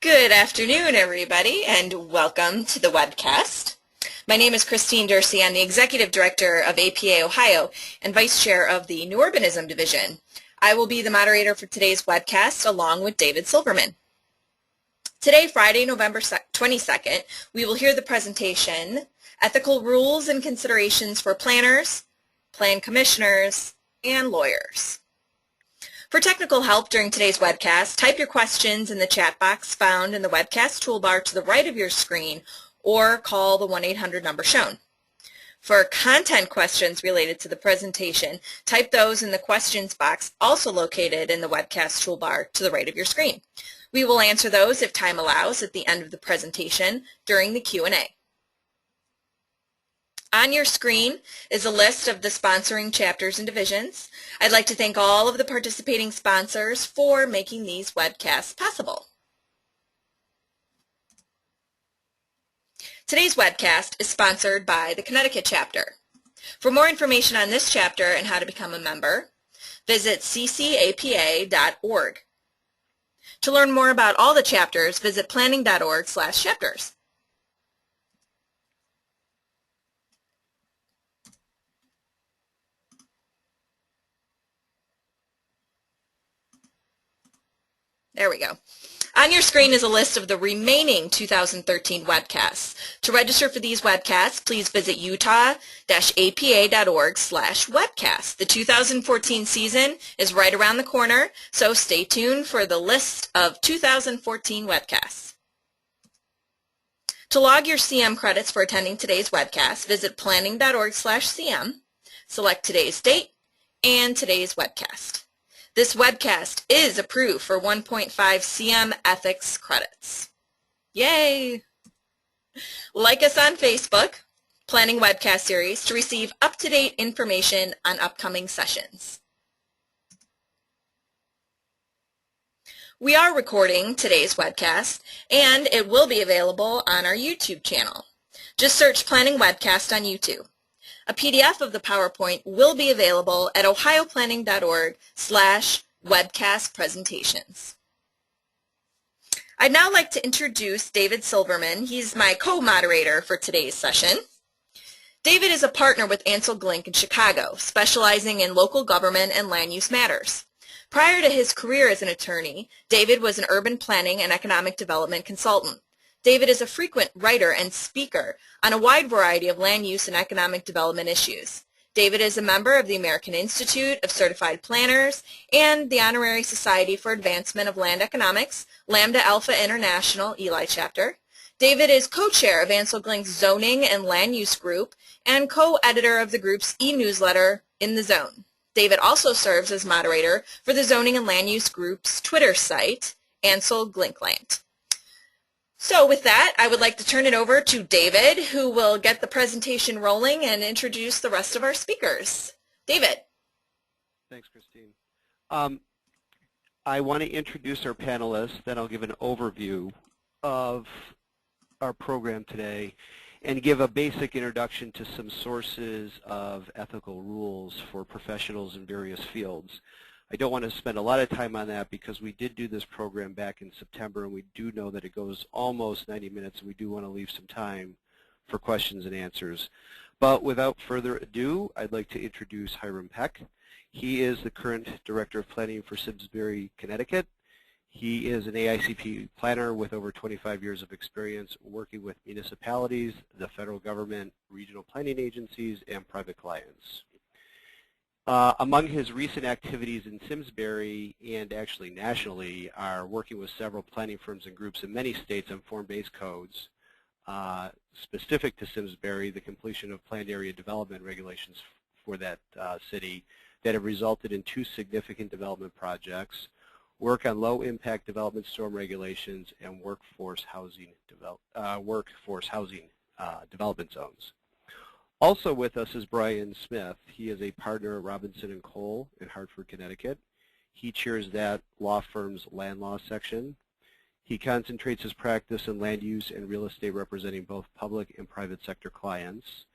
Good afternoon, everybody, and welcome to the webcast. My name is Christine Dursey. I'm the Executive Director of APA Ohio and Vice Chair of the New Urbanism Division. I will be the moderator for today's webcast along with David Silverman. Today, Friday, November 22nd, we will hear the presentation, Ethical Rules and Considerations for Planners, Plan Commissioners, and Lawyers. For technical help during today's webcast, type your questions in the chat box found in the webcast toolbar to the right of your screen or call the 1-800 number shown. For content questions related to the presentation, type those in the questions box also located in the webcast toolbar to the right of your screen. We will answer those if time allows at the end of the presentation during the Q&A. On your screen is a list of the sponsoring chapters and divisions. I'd like to thank all of the participating sponsors for making these webcasts possible. Today's webcast is sponsored by the Connecticut Chapter. For more information on this chapter and how to become a member, visit ccapa.org. To learn more about all the chapters, visit planning.org/chapters. There we go. On your screen is a list of the remaining 2013 webcasts. To register for these webcasts, please visit utah-apa.org/webcast. The 2014 season is right around the corner, so stay tuned for the list of 2014 webcasts. To log your CM credits for attending today's webcast, visit planning.org/CM, select today's date and today's webcast. This webcast is approved for 1.5 CM Ethics credits. Yay! Like us on Facebook, Planning Webcast Series, to receive up-to-date information on upcoming sessions. We are recording today's webcast, and it will be available on our YouTube channel. Just search Planning Webcast on YouTube. A PDF of the PowerPoint will be available at ohioplanning.org/webcast presentations. I'd now like to introduce David Silverman. He's my co-moderator for today's session. David is a partner with Ansel Glink in Chicago, specializing in local government and land use matters. Prior to his career as an attorney, David was an urban planning and economic development consultant. David is a frequent writer and speaker on a wide variety of land use and economic development issues. David is a member of the American Institute of Certified Planners and the Honorary Society for Advancement of Land Economics, Lambda Alpha International, Eli Chapter. David is co-chair of Ansel Glink's Zoning and Land Use Group and co-editor of the group's e-newsletter, In the Zone. David also serves as moderator for the Zoning and Land Use Group's Twitter site, Ansel Glinkland. So with that, I would like to turn it over to David, who will get the presentation rolling and introduce the rest of our speakers. David. Thanks, Christine. I want to introduce our panelists, then I'll give an overview of our program today and give a basic introduction to some sources of ethical rules for professionals in various fields. I don't want to spend a lot of time on that because we did do this program back in September, and we do know that it goes almost 90 minutes, and we do want to leave some time for questions and answers. But without further ado, I'd like to introduce Hiram Peck. He is the current Director of Planning for Simsbury, Connecticut. He is an AICP planner with over 25 years of experience working with municipalities, the federal government, regional planning agencies, and private clients. Among his recent activities in Simsbury and actually nationally are working with several planning firms and groups in many states on form-based codes. Specific to Simsbury, the completion of planned area development regulations for that city that have resulted in 2 significant development projects, work on low-impact development storm regulations, and workforce housing development zones. Also with us is Brian Smith. He is a partner at Robinson & Cole in Hartford, Connecticut. He chairs that law firm's land law section. He concentrates his practice in land use and real estate, representing both public and private sector clients.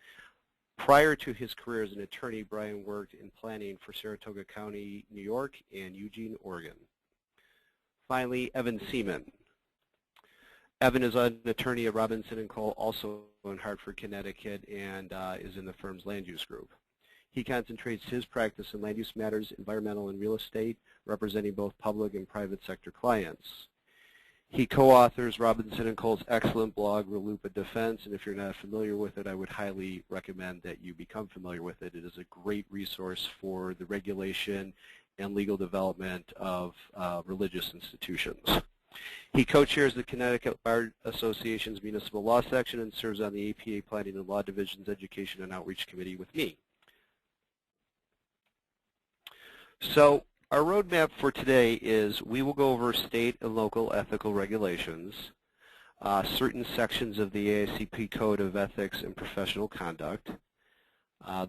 Prior to his career as an attorney, Brian worked in planning for Saratoga County, New York, and Eugene, Oregon. Finally, Evan Seaman. Evan is an attorney at Robinson & Cole, also in Hartford, Connecticut, and is in the firm's land use group. He concentrates his practice in land use matters, environmental and real estate, representing both public and private sector clients. He co-authors Robinson & Cole's excellent blog, RLUIPA Defense, and if you're not familiar with it, I would highly recommend that you become familiar with it. It is a great resource for the regulation and legal development of religious institutions. He co-chairs the Connecticut Bar Association's Municipal Law Section and serves on the APA Planning and Law Division's Education and Outreach Committee with me. So our roadmap for today is we will go over state and local ethical regulations, certain sections of the AICP Code of Ethics and Professional Conduct.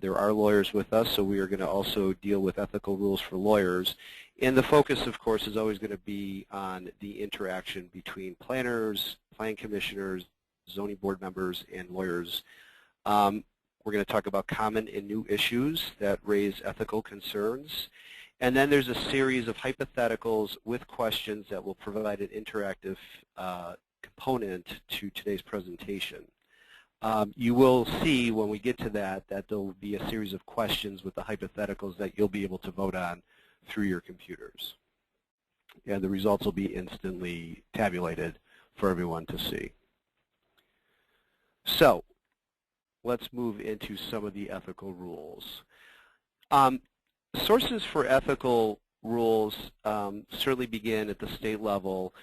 There are lawyers with us, so we are going to also deal with ethical rules for lawyers. And the focus, of course, is always going to be on the interaction between planners, plan commissioners, zoning board members, and lawyers. We're going to talk about common and new issues that raise ethical concerns. And then there's a series of hypotheticals with questions that will provide an interactive component to today's presentation. You will see when we get to that there will be a series of questions with the hypotheticals that you'll be able to vote on through your computers. And the results will be instantly tabulated for everyone to see. So let's move into some of the ethical rules. Sources for ethical rules certainly begin at the state level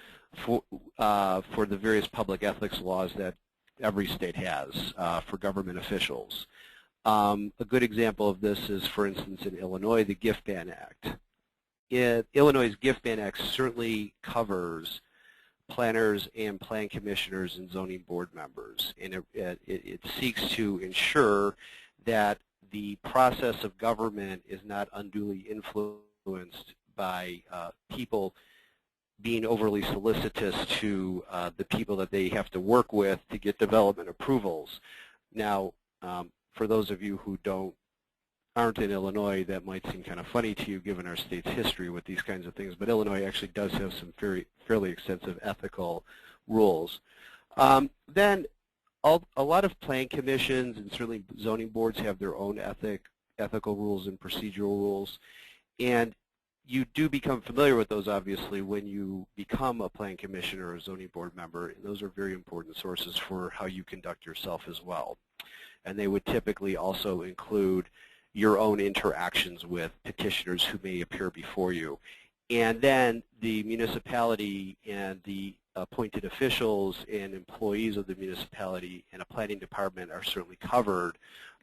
for the various public ethics laws that every state has for government officials. A good example of this is, for instance, in Illinois, the Gift Ban Act. Illinois' Gift Ban Act certainly covers planners and plan commissioners and zoning board members, and it seeks to ensure that the process of government is not unduly influenced by people being overly solicitous to the people that they have to work with to get development approvals. Now, for those of you who aren't in Illinois, that might seem kind of funny to you given our state's history with these kinds of things, but Illinois actually does have some fairly extensive ethical rules. Then a lot of plan commissions and certainly zoning boards have their own ethical rules and procedural rules, and you do become familiar with those, obviously, when you become a plan commissioner or a zoning board member, and those are very important sources for how you conduct yourself as well. And they would typically also include your own interactions with petitioners who may appear before you. And then the municipality and the appointed officials and employees of the municipality and a planning department are certainly covered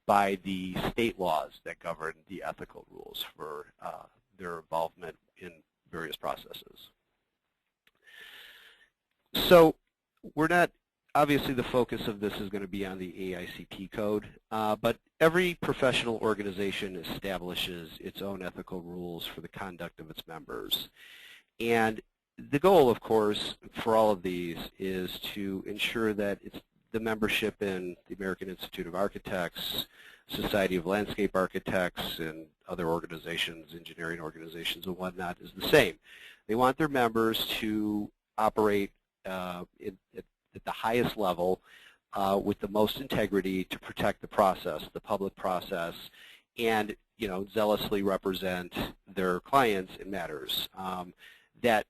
by the state laws that govern the ethical rules for their involvement in various processes. So we're not, obviously the focus of this is going to be on the AICP code, but every professional organization establishes its own ethical rules for the conduct of its members. And the goal, of course, for all of these is to ensure that the membership in the American Institute of Architects, Society of Landscape Architects, and other organizations, engineering organizations and whatnot, is the same. They want their members to operate at the highest level with the most integrity to protect the process, the public process, and zealously represent their clients in matters. That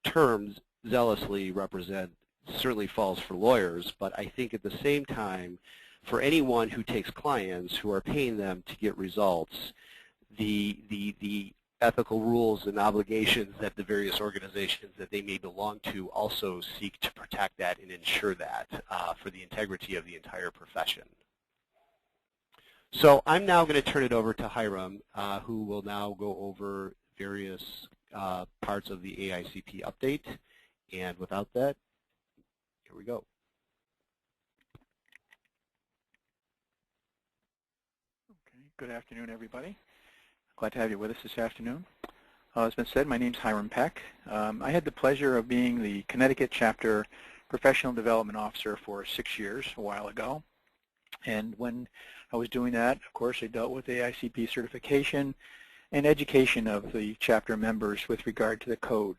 term, zealously represent, certainly falls for lawyers, but I think at the same time, for anyone who takes clients who are paying them to get results, the ethical rules and obligations that the various organizations that they may belong to also seek to protect that and ensure that for the integrity of the entire profession. So I'm now going to turn it over to Hiram, who will now go over various parts of the AICP update. And without that, here we go. Okay. Good afternoon, everybody. Glad to have you with us this afternoon. As been said, my name is Hiram Peck. I had the pleasure of being the Connecticut Chapter Professional Development Officer for 6 years, a while ago. And when I was doing that, of course, I dealt with AICP certification and education of the chapter members with regard to the code.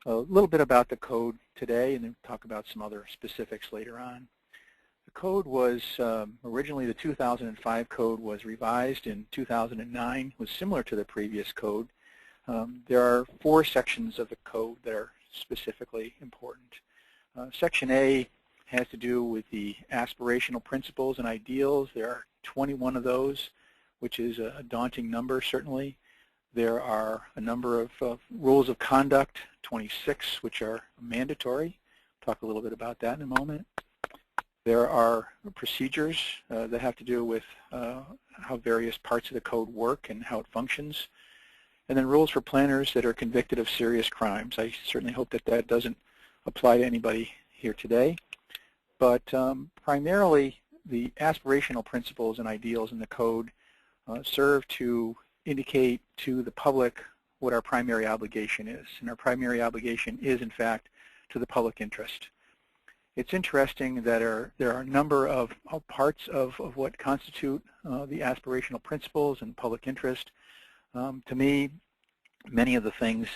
A little bit about the code today, and then talk about some other specifics later on. The code was originally the 2005 code was revised in 2009, was similar to the previous code. There are 4 sections of the code that are specifically important. Section A has to do with the aspirational principles and ideals. There are 21 of those, which is a daunting number, certainly. There are a number of rules of conduct, 26, which are mandatory. Talk a little bit about that in a moment. There are procedures that have to do with how various parts of the code work and how it functions. And then rules for planners that are convicted of serious crimes. I certainly hope that that doesn't apply to anybody here today. But primarily, the aspirational principles and ideals in the code serve to indicate to the public what our primary obligation is. And our primary obligation is, in fact, to the public interest. It's interesting that there are a number of parts of what constitute the aspirational principles and public interest. To me, many of the things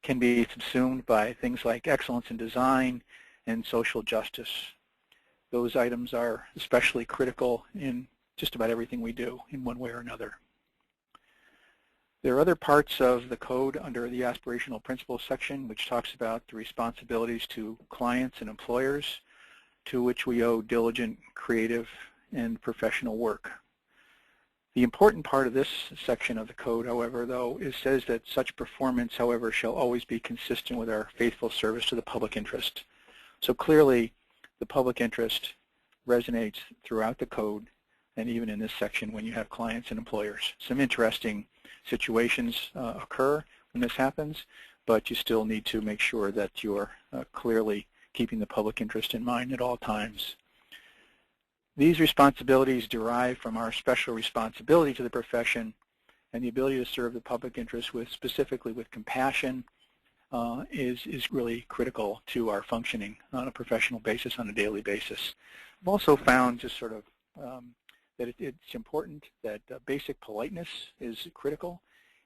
can be subsumed by things like excellence in design and social justice. Those items are especially critical in just about everything we do in one way or another. There are other parts of the code under the aspirational principles section which talks about the responsibilities to clients and employers to which we owe diligent, creative, and professional work. The important part of this section of the code, however, though, says that such performance, however, shall always be consistent with our faithful service to the public interest. So clearly, the public interest resonates throughout the code, and even in this section when you have clients and employers. Some interesting situations occur when this happens, but you still need to make sure that you're clearly keeping the public interest in mind at all times. These responsibilities derive from our special responsibility to the profession, and the ability to serve the public interest specifically with compassion is really critical to our functioning on a professional basis, on a daily basis. I've also found just sort of that it's important that basic politeness is critical,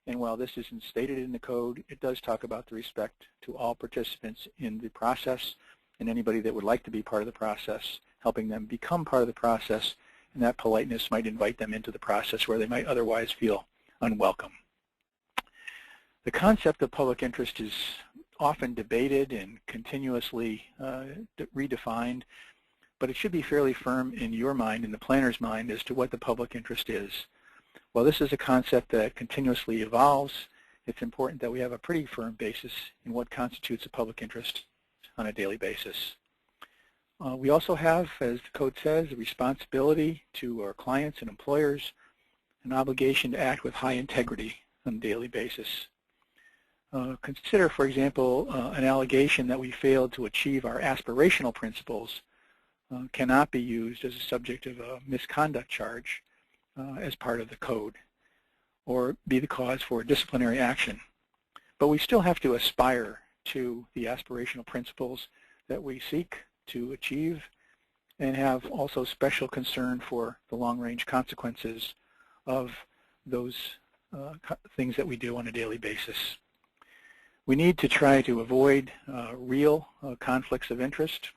and while this isn't stated in the code, it does talk about the respect to all participants in the process and anybody that would like to be part of the process, helping them become part of the process, and that politeness might invite them into the process where they might otherwise feel unwelcome. The concept of public interest is often debated and continuously redefined, but it should be fairly firm in your mind, in the planner's mind, as to what the public interest is. While this is a concept that continuously evolves, it's important that we have a pretty firm basis in what constitutes a public interest on a daily basis. We also have, as the code says, a responsibility to our clients and employers, an obligation to act with high integrity on a daily basis. Consider, for example, an allegation that we failed to achieve our aspirational principles cannot be used as a subject of a misconduct charge as part of the code, or be the cause for disciplinary action. But we still have to aspire to the aspirational principles that we seek to achieve, and have also special concern for the long-range consequences of those things that we do on a daily basis. We need to try to avoid real conflicts of interest,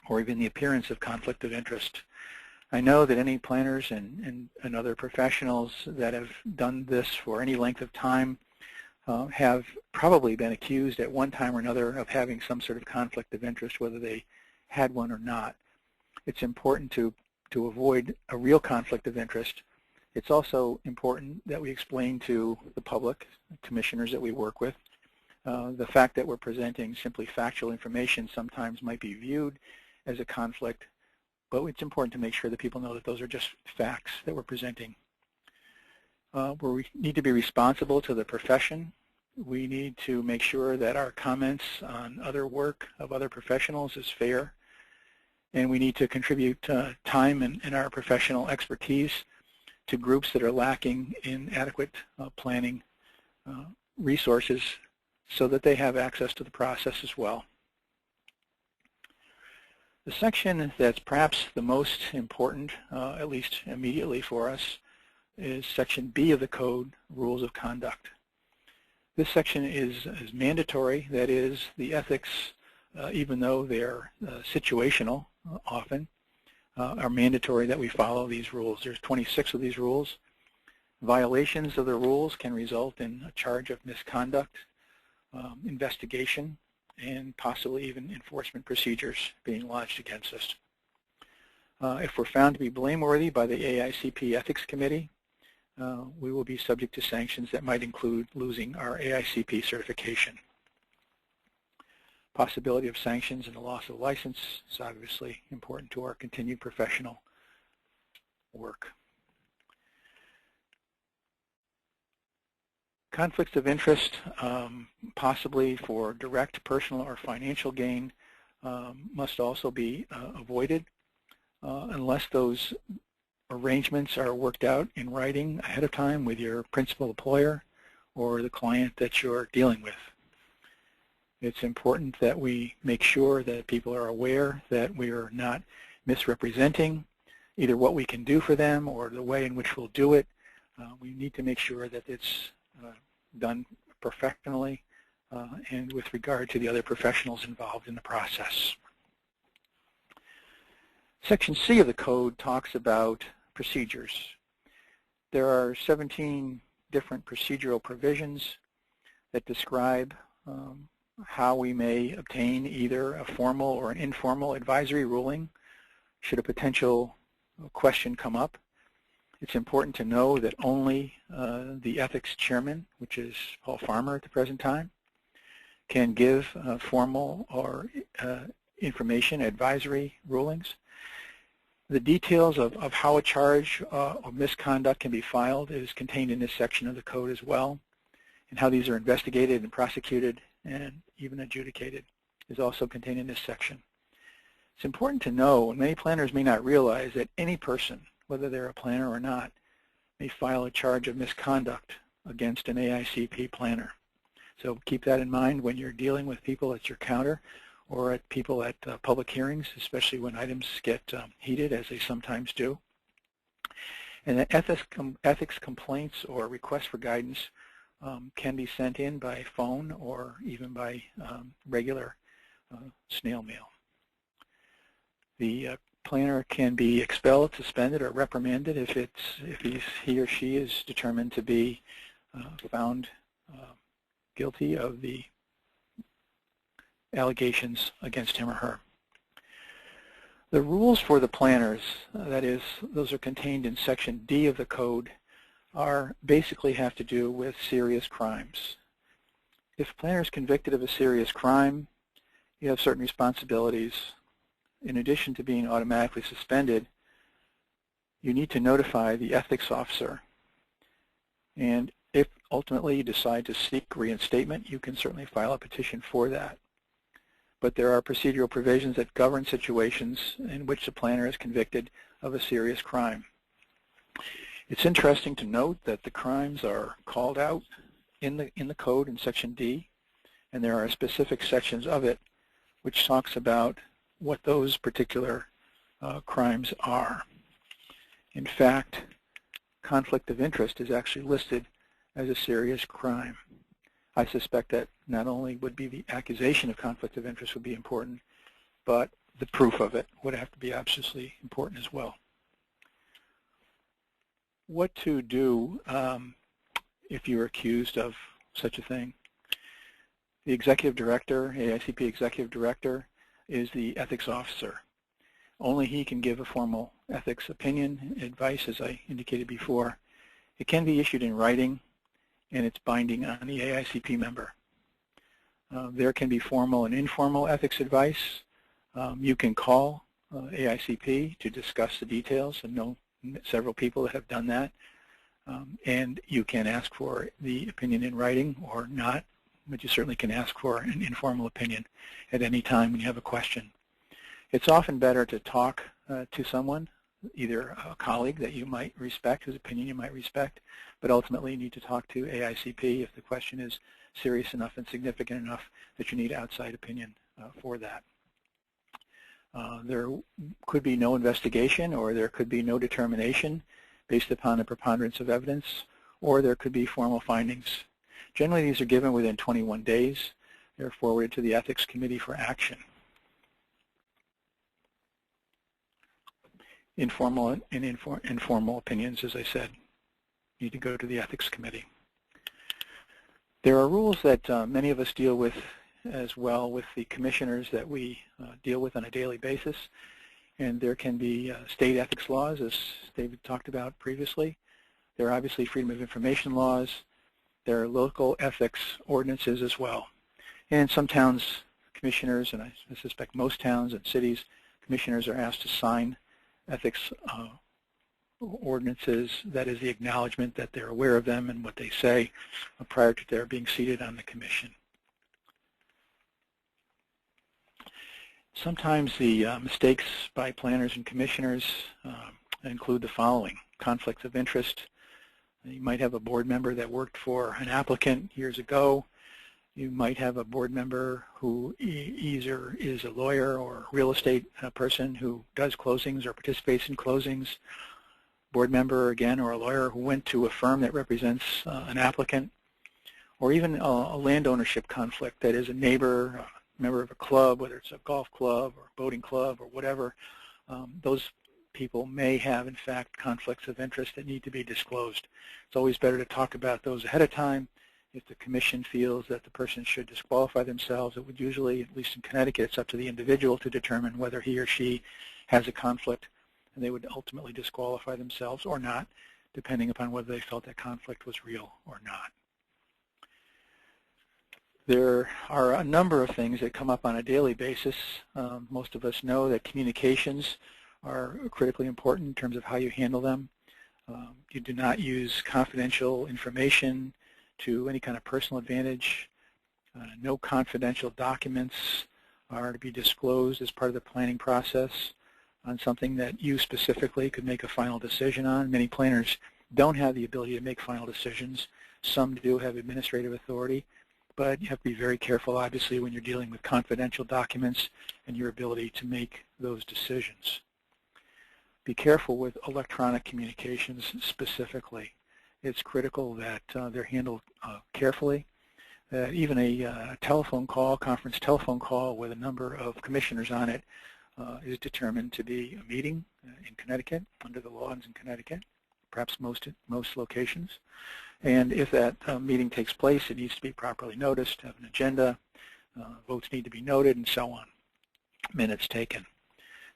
or even the appearance of conflict of interest. I know that any planners and other professionals that have done this for any length of time have probably been accused at one time or another of having some sort of conflict of interest, whether they had one or not. It's important to avoid a real conflict of interest. It's also important that we explain to the public, commissioners that we work with, the fact that we're presenting simply factual information sometimes might be viewed as a conflict, but it's important to make sure that people know that those are just facts that we're presenting. We need to be responsible to the profession. We need to make sure that our comments on other work of other professionals is fair, and we need to contribute time and our professional expertise to groups that are lacking in adequate planning resources so that they have access to the process as well. The section that's perhaps the most important, at least immediately for us, is Section B of the Code, Rules of Conduct. This section is mandatory. That is, the ethics, even though they're situational often, are mandatory that we follow these rules. There's 26 of these rules. Violations of the rules can result in a charge of misconduct, investigation, and possibly even enforcement procedures being lodged against us. If we're found to be blameworthy by the AICP Ethics Committee, we will be subject to sanctions that might include losing our AICP certification. Possibility of sanctions and the loss of license is obviously important to our continued professional work. Conflicts of interest, possibly for direct personal or financial gain, must also be avoided unless those arrangements are worked out in writing ahead of time with your principal employer or the client that you're dealing with. It's important that we make sure that people are aware that we are not misrepresenting either what we can do for them or the way in which we'll do it. We need to make sure that it's done professionally and with regard to the other professionals involved in the process. Section C of the code talks about procedures. There are 17 different procedural provisions that describe how we may obtain either a formal or an informal advisory ruling should a potential question come up. It's important to know that only the ethics chairman, which is Paul Farmer at the present time, can give formal or information advisory rulings. The details of how a charge of misconduct can be filed is contained in this section of the code as well, and how these are investigated and prosecuted and even adjudicated is also contained in this section. It's important to know, and many planners may not realize, that any person, whether they're a planner or not, may file a charge of misconduct against an AICP planner. So keep that in mind when you're dealing with people at your counter or at people at public hearings, especially when items get heated, as they sometimes do. And ethics complaints or requests for guidance can be sent in by phone or even by regular snail mail. The planner can be expelled, suspended, or reprimanded if he or she is determined to be found guilty of the allegations against him or her. The rules for the planners, that is, those are contained in Section D of the code, basically have to do with serious crimes. If a planner is convicted of a serious crime, you have certain responsibilities. In addition to being automatically suspended, you need to notify the ethics officer. And if ultimately you decide to seek reinstatement, you can certainly file a petition for that. But there are procedural provisions that govern situations in which the planner is convicted of a serious crime. It's interesting to note that the crimes are called out in the code in Section D, and there are specific sections of it which talks about what those particular crimes are. In fact, conflict of interest is actually listed as a serious crime. I suspect that not only would be the accusation of conflict of interest would be important, but the proof of it would have to be absolutely important as well. What to do if you're accused of such a thing? The executive director, AICP executive director, is the ethics officer. Only he can give a formal ethics opinion, advice, as I indicated before. It can be issued in writing, and it's binding on the AICP member. There can be formal and informal ethics advice. You can call AICP to discuss the details, and know several people that have done that. And you can ask for the opinion in writing or not, but you certainly can ask for an informal opinion at any time when you have a question. It's often better to talk to someone, either a colleague that you might respect, whose opinion you might respect, but ultimately you need to talk to AICP if the question is serious enough and significant enough that you need outside opinion for that. There could be no investigation, or there could be no determination based upon the preponderance of evidence, or there could be formal findings. Generally, these are given within 21 days. They're forwarded to the Ethics Committee for action. Informal and informal opinions, as I said, need to go to the Ethics Committee. There are rules that many of us deal with as well with the commissioners that we deal with on a daily basis. And there can be state ethics laws, as David talked about previously. There are obviously freedom of information laws. There are local ethics ordinances as well. And some towns, commissioners, and I suspect most towns and cities, commissioners are asked to sign ethics ordinances. That is the acknowledgement that they're aware of them and what they say prior to their being seated on the commission. Sometimes the mistakes by planners and commissioners include the following: conflicts of interest. You might have a board member that worked for an applicant years ago. You might have a board member who either is a lawyer or a real estate person who does closings or participates in closings. Board member, again, or a lawyer who went to a firm that represents an applicant. Or even a land ownership conflict, that is a neighbor, member of a club, whether it's a golf club or boating club or whatever. Those people may have, in fact, conflicts of interest that need to be disclosed. It's always better to talk about those ahead of time. If the commission feels that the person should disqualify themselves, it would usually, at least in Connecticut, it's up to the individual to determine whether he or she has a conflict, and they would ultimately disqualify themselves or not, depending upon whether they felt that conflict was real or not. There are a number of things that come up on a daily basis. Most of us know that communications are critically important in terms of how you handle them. You do not use confidential information to any kind of personal advantage. No confidential documents are to be disclosed as part of the planning process on something that you specifically could make a final decision on. Many planners don't have the ability to make final decisions. Some do have administrative authority. But you have to be very careful, obviously, when you're dealing with confidential documents and your ability to make those decisions. Be careful with electronic communications specifically. It's critical that they're handled carefully. Even a telephone call, conference telephone call with a number of commissioners on it is determined to be a meeting in Connecticut, under the laws in Connecticut, perhaps most locations. And if that meeting takes place, it needs to be properly noticed, have an agenda, votes need to be noted, and so on, minutes taken.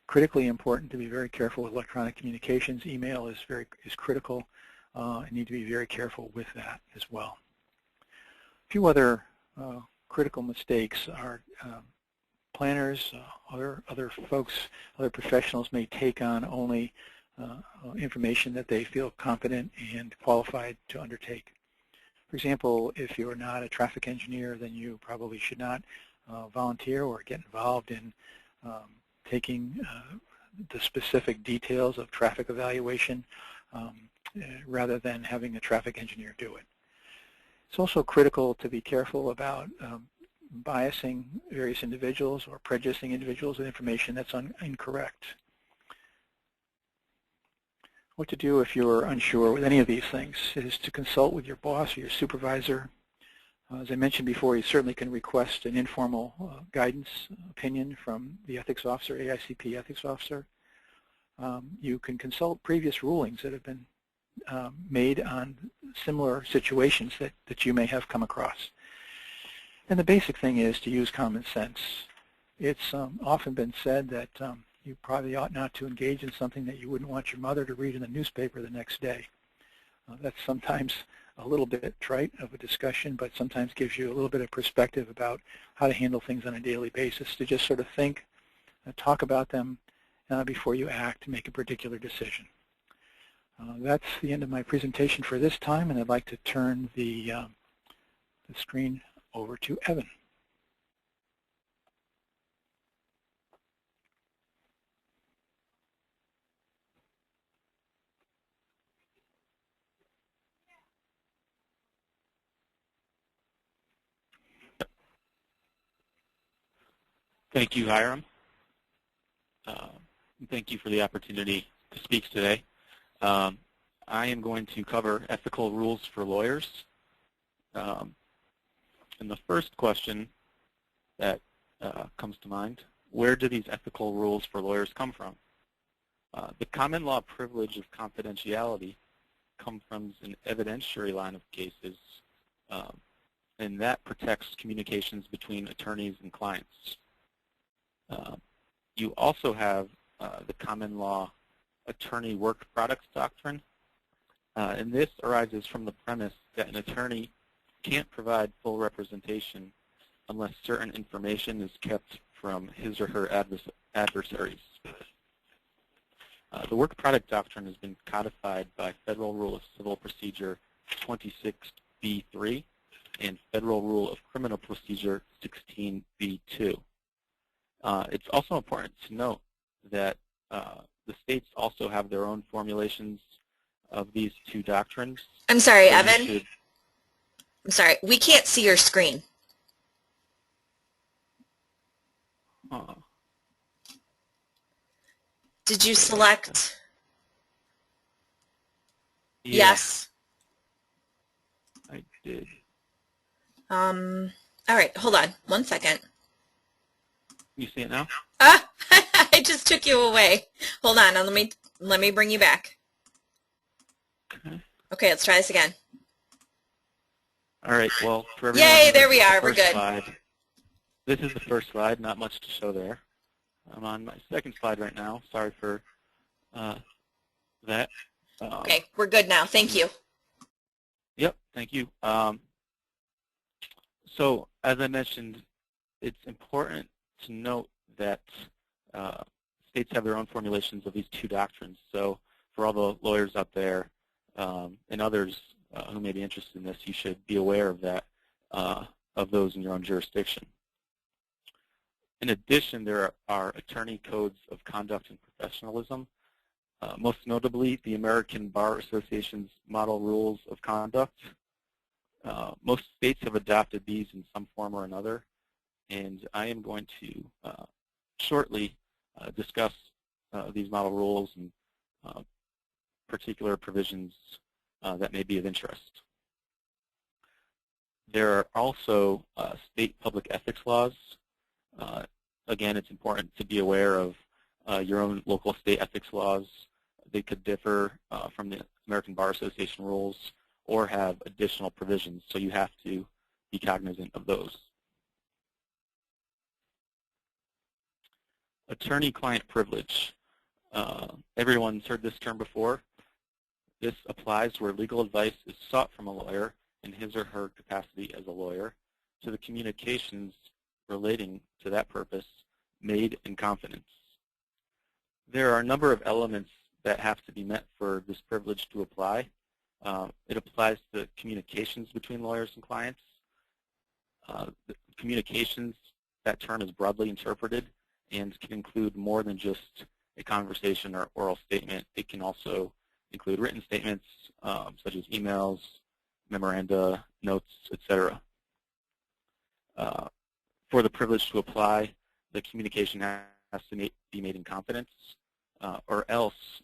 Critically important to be very careful with electronic communications. Email is critical, and need to be very careful with that as well. A few other critical mistakes are planners, other folks, other professionals may take on only information that they feel competent and qualified to undertake. For example, if you're not a traffic engineer, then you probably should not volunteer or get involved in taking the specific details of traffic evaluation rather than having a traffic engineer do it. It's also critical to be careful about biasing various individuals or prejudicing individuals with information that's incorrect. What to do if you're unsure with any of these things is to consult with your boss or your supervisor. As I mentioned before, you certainly can request an informal guidance opinion from the ethics officer, AICP ethics officer. You can consult previous rulings that have been made on similar situations that you may have come across. And the basic thing is to use common sense. It's often been said that you probably ought not to engage in something that you wouldn't want your mother to read in the newspaper the next day. That's sometimes a little bit trite of a discussion, but sometimes gives you a little bit of perspective about how to handle things on a daily basis, to just sort of think, talk about them before you act, make a particular decision. That's the end of my presentation for this time, and I'd like to turn the screen over to Evan. Thank you, Hiram. Thank you for the opportunity to speak today. I am going to cover ethical rules for lawyers. And the first question that comes to mind, where do these ethical rules for lawyers come from? The common law privilege of confidentiality comes from an evidentiary line of cases, and that protects communications between attorneys and clients. You also have the common law attorney work products doctrine, and this arises from the premise that an attorney can't provide full representation unless certain information is kept from his or her adversaries. The work product doctrine has been codified by Federal Rule of Civil Procedure 26b3 and Federal Rule of Criminal Procedure 16b2. It's also important to note that the states also have their own formulations of these two doctrines. I'm sorry, So Evan. I'm sorry. We can't see your screen. Did you select yes? I did. All right, hold on 1 second. You see it now? Ah, I just took you away. Hold on, let me bring you back. Okay. Okay, let's try this again. All right. Well, for everyone, Yay, there we are. We're good. This is the first slide. Not much to show there. I'm on my second slide right now. Sorry for that. Okay, we're good now. Thank you. Yep. Thank you. So, as I mentioned, it's important to note that states have their own formulations of these two doctrines. So, for all the lawyers out there and others who may be interested in this, you should be aware of that, of those in your own jurisdiction. In addition, there are attorney codes of conduct and professionalism. Most notably, the American Bar Association's Model Rules of Conduct. Most states have adopted these in some form or another, and I am going to shortly discuss these model rules and particular provisions that may be of interest. There are also state public ethics laws. Again, it's important to be aware of your own local state ethics laws. They could differ from the American Bar Association rules or have additional provisions, so you have to be cognizant of those. Attorney-client privilege. Everyone's heard this term before. This applies where legal advice is sought from a lawyer in his or her capacity as a lawyer to the communications relating to that purpose made in confidence. There are a number of elements that have to be met for this privilege to apply. It applies to communications between lawyers and clients. The communications, that term is broadly interpreted and can include more than just a conversation or oral statement. It can also include written statements such as emails, memoranda, notes, etc. For the privilege to apply, the communication has to be made in confidence, or else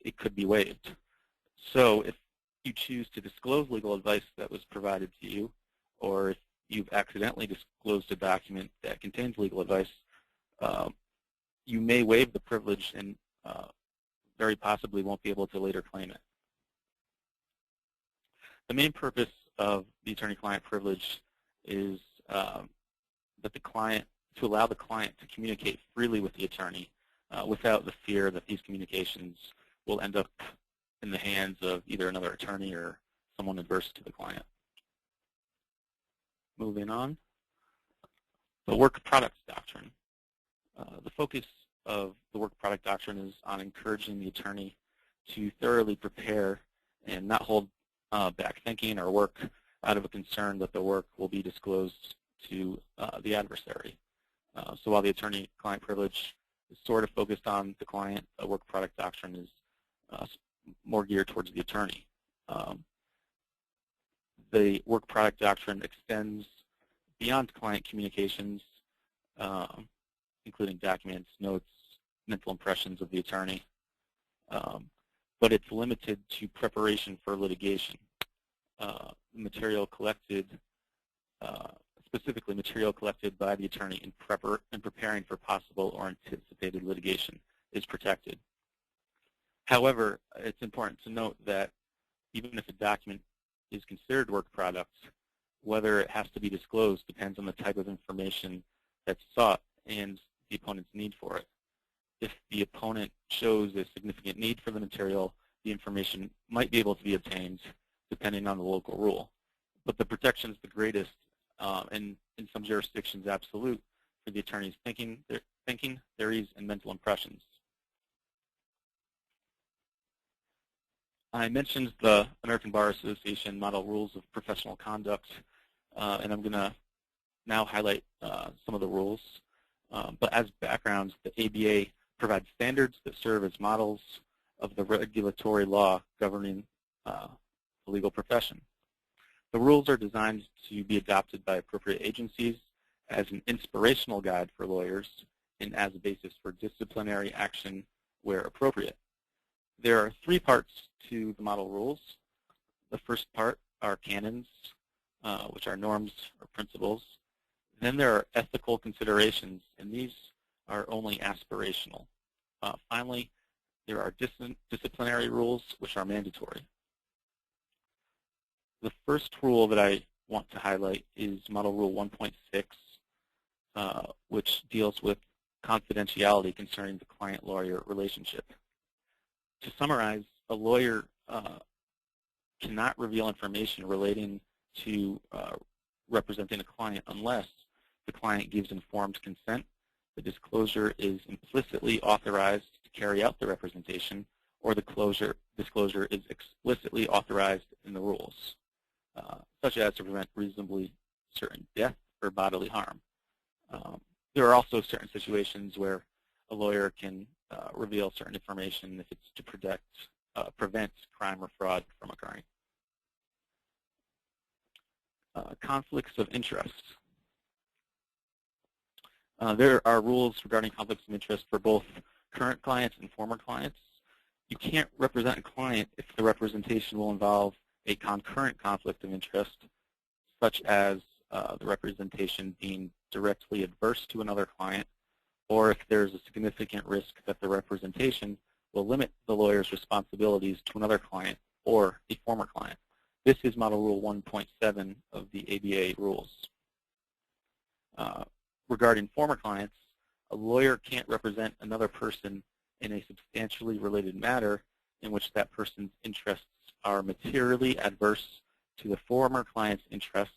it could be waived. So if you choose to disclose legal advice that was provided to you, or if you've accidentally disclosed a document that contains legal advice, you may waive the privilege and very possibly won't be able to later claim it. The main purpose of the attorney-client privilege is that to allow the client to communicate freely with the attorney without the fear that these communications will end up in the hands of either another attorney or someone adverse to the client. Moving on, the work products doctrine. The focus of the work product doctrine is on encouraging the attorney to thoroughly prepare and not hold back thinking or work out of a concern that the work will be disclosed to the adversary. So while the attorney-client privilege is sort of focused on the client, the work product doctrine is more geared towards the attorney. The work product doctrine extends beyond client communications, including documents, notes, mental impressions of the attorney, but it's limited to preparation for litigation. Material collected specifically material collected by the attorney in preparing for possible or anticipated litigation, is protected. However, it's important to note that even if a document is considered work product, whether it has to be disclosed depends on the type of information that's sought and the opponent's need for it. If the opponent shows a significant need for the material, the information might be able to be obtained depending on the local rule. But the protection is the greatest, and in some jurisdictions absolute, for the attorney's thinking, theories, and mental impressions. I mentioned the American Bar Association Model Rules of Professional Conduct, and I'm going to now highlight some of the rules. But as background, the ABA provides standards that serve as models of the regulatory law governing the legal profession. The rules are designed to be adopted by appropriate agencies as an inspirational guide for lawyers and as a basis for disciplinary action where appropriate. There are 3 parts to the model rules. The first part are canons, which are norms or principles. Then there are ethical considerations, and these are only aspirational. Finally, there are disciplinary rules, which are mandatory. The first rule that I want to highlight is Model Rule 1.6, which deals with confidentiality concerning the client-lawyer relationship. To summarize, a lawyer cannot reveal information relating to representing a client unless the client gives informed consent, the disclosure is implicitly authorized to carry out the representation, or the disclosure is explicitly authorized in the rules, such as to prevent reasonably certain death or bodily harm. There are also certain situations where a lawyer can reveal certain information if it's to prevent crime or fraud from occurring. Conflicts of interest. There are rules regarding conflicts of interest for both current clients and former clients. You can't represent a client if the representation will involve a concurrent conflict of interest, such as the representation being directly adverse to another client, or if there's a significant risk that the representation will limit the lawyer's responsibilities to another client or a former client. This is Model Rule 1.7 of the ABA rules. Regarding former clients, a lawyer can't represent another person in a substantially related matter in which that person's interests are materially adverse to the former client's interests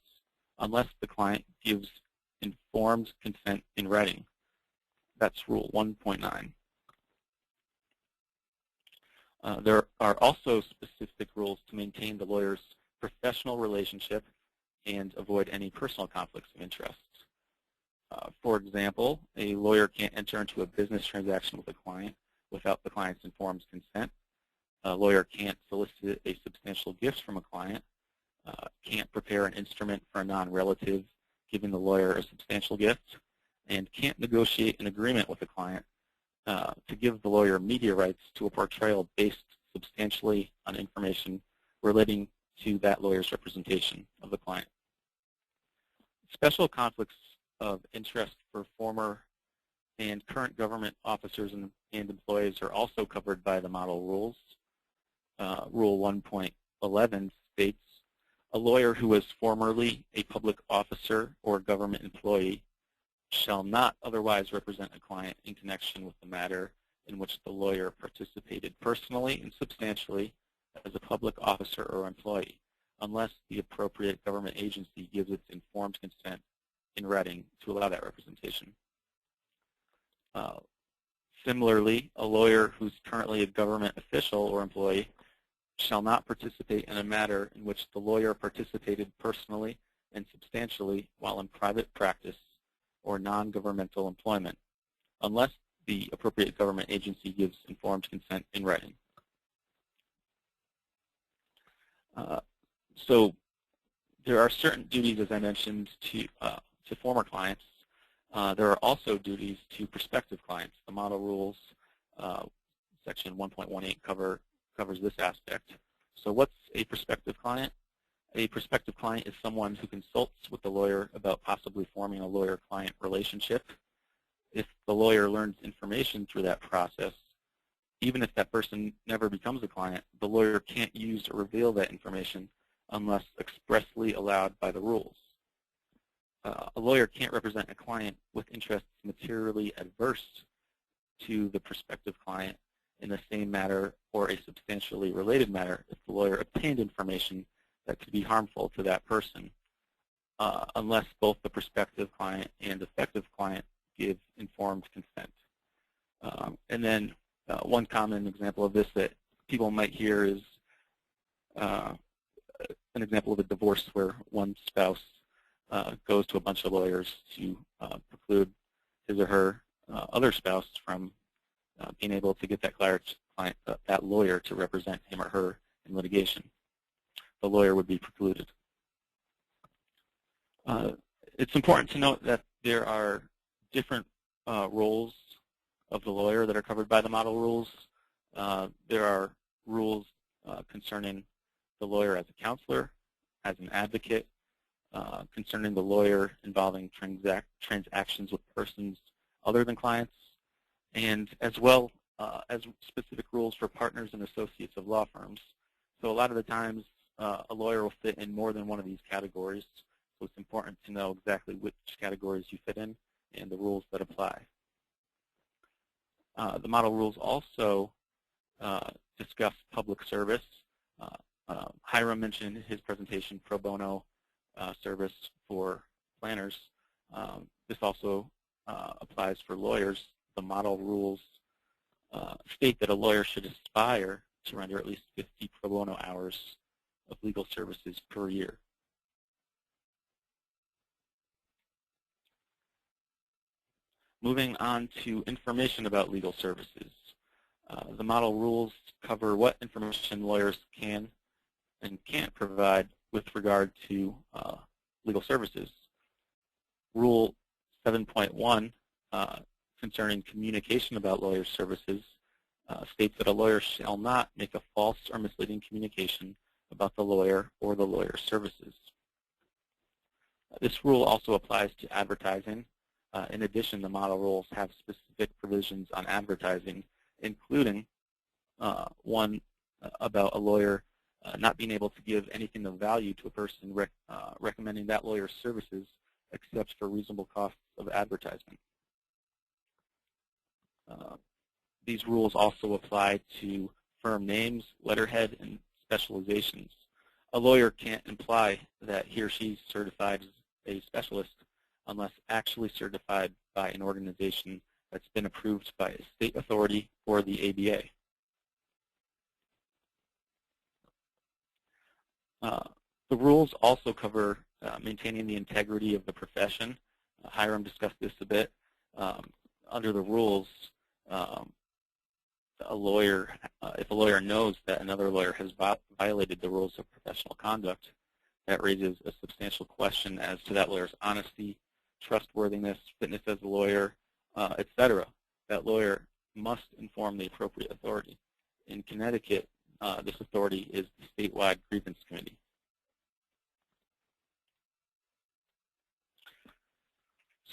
unless the client gives informed consent in writing. That's Rule 1.9. There are also specific rules to maintain the lawyer's professional relationship and avoid any personal conflicts of interest. For example, a lawyer can't enter into a business transaction with a client without the client's informed consent. A lawyer can't solicit a substantial gift from a client, can't prepare an instrument for a non-relative giving the lawyer a substantial gift, and can't negotiate an agreement with a client to give the lawyer media rights to a portrayal based substantially on information relating to that lawyer's representation of the client. Special conflicts of interest for former and current government officers and employees are also covered by the model rules. Rule 1.11 states, a lawyer who was formerly a public officer or government employee shall not otherwise represent a client in connection with the matter in which the lawyer participated personally and substantially as a public officer or employee, unless the appropriate government agency gives its informed consent in writing to allow that representation. Similarly, a lawyer who's currently a government official or employee shall not participate in a matter in which the lawyer participated personally and substantially while in private practice or non-governmental employment, unless the appropriate government agency gives informed consent in writing. So there are certain duties, as I mentioned, to former clients. There are also duties to prospective clients. The model rules, section 1.18 covers this aspect. So what's a prospective client? A prospective client is someone who consults with the lawyer about possibly forming a lawyer-client relationship. If the lawyer learns information through that process, even if that person never becomes a client, the lawyer can't use or reveal that information unless expressly allowed by the rules. A lawyer can't represent a client with interests materially adverse to the prospective client in the same matter or a substantially related matter if the lawyer obtained information that could be harmful to that person, unless both the prospective client and effective client give informed consent. And then one common example of this that people might hear is an example of a divorce where one spouse goes to a bunch of lawyers to preclude his or her other spouse from being able to get that lawyer to represent him or her in litigation. The lawyer would be precluded. It's important to note that there are different roles of the lawyer that are covered by the model rules. There are rules concerning the lawyer as a counselor, as an advocate, concerning the lawyer involving transactions with persons other than clients, and as well as specific rules for partners and associates of law firms. So a lot of the times a lawyer will fit in more than one of these categories, so it's important to know exactly which categories you fit in and the rules that apply. The model rules also discuss public service. Hiram mentioned in his presentation pro bono service for planners. This also applies for lawyers. The model rules state that a lawyer should aspire to render at least 50 pro bono hours of legal services per year. Moving on to information about legal services. The model rules cover what information lawyers can and can't provide with regard to legal services. Rule 7.1 concerning communication about lawyer services states that a lawyer shall not make a false or misleading communication about the lawyer or the lawyer's services. This rule also applies to advertising. In addition, the model rules have specific provisions on advertising, including one about a lawyer not being able to give anything of value to a person recommending that lawyer's services except for reasonable costs of advertisement. These rules also apply to firm names, letterhead, and specializations. A lawyer can't imply that he or she is certified as a specialist unless actually certified by an organization that's been approved by a state authority or the ABA. The rules also cover maintaining the integrity of the profession. Hiram discussed this a bit. Under the rules, if a lawyer knows that another lawyer has violated the rules of professional conduct, that raises a substantial question as to that lawyer's honesty, trustworthiness, fitness as a lawyer, etc. That lawyer must inform the appropriate authority. In Connecticut, this authority is the statewide grievance committee.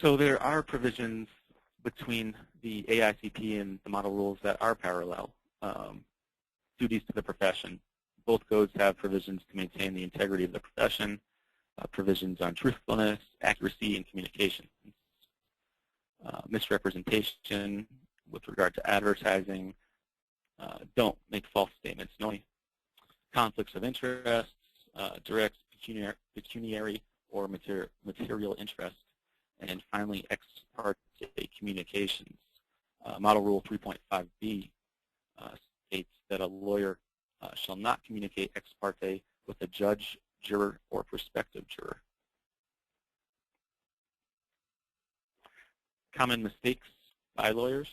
So there are provisions between the AICP and the model rules that are parallel. Duties to the profession. Both codes have provisions to maintain the integrity of the profession, provisions on truthfulness, accuracy, and communication. Misrepresentation with regard to advertising. Don't make false statements. No conflicts of interest, direct pecuniary or material interest. And finally, ex parte communications. Model Rule 3.5b states that a lawyer shall not communicate ex parte with a judge, juror, or prospective juror. Common mistakes by lawyers.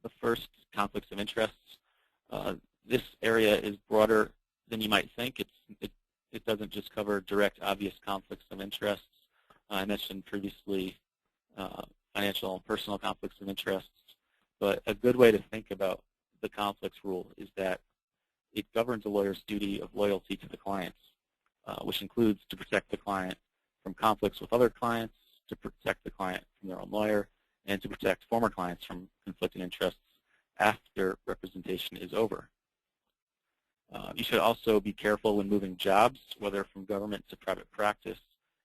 The first, conflicts of interest. This area is broader than you might think. It doesn't just cover direct, obvious conflicts of interest. I mentioned previously financial and personal conflicts of interest, but a good way to think about the conflicts rule is that it governs a lawyer's duty of loyalty to the clients, which includes to protect the client from conflicts with other clients, to protect the client from their own lawyer, and to protect former clients from conflicting interests after representation is over. You should also be careful when moving jobs, whether from government to private practice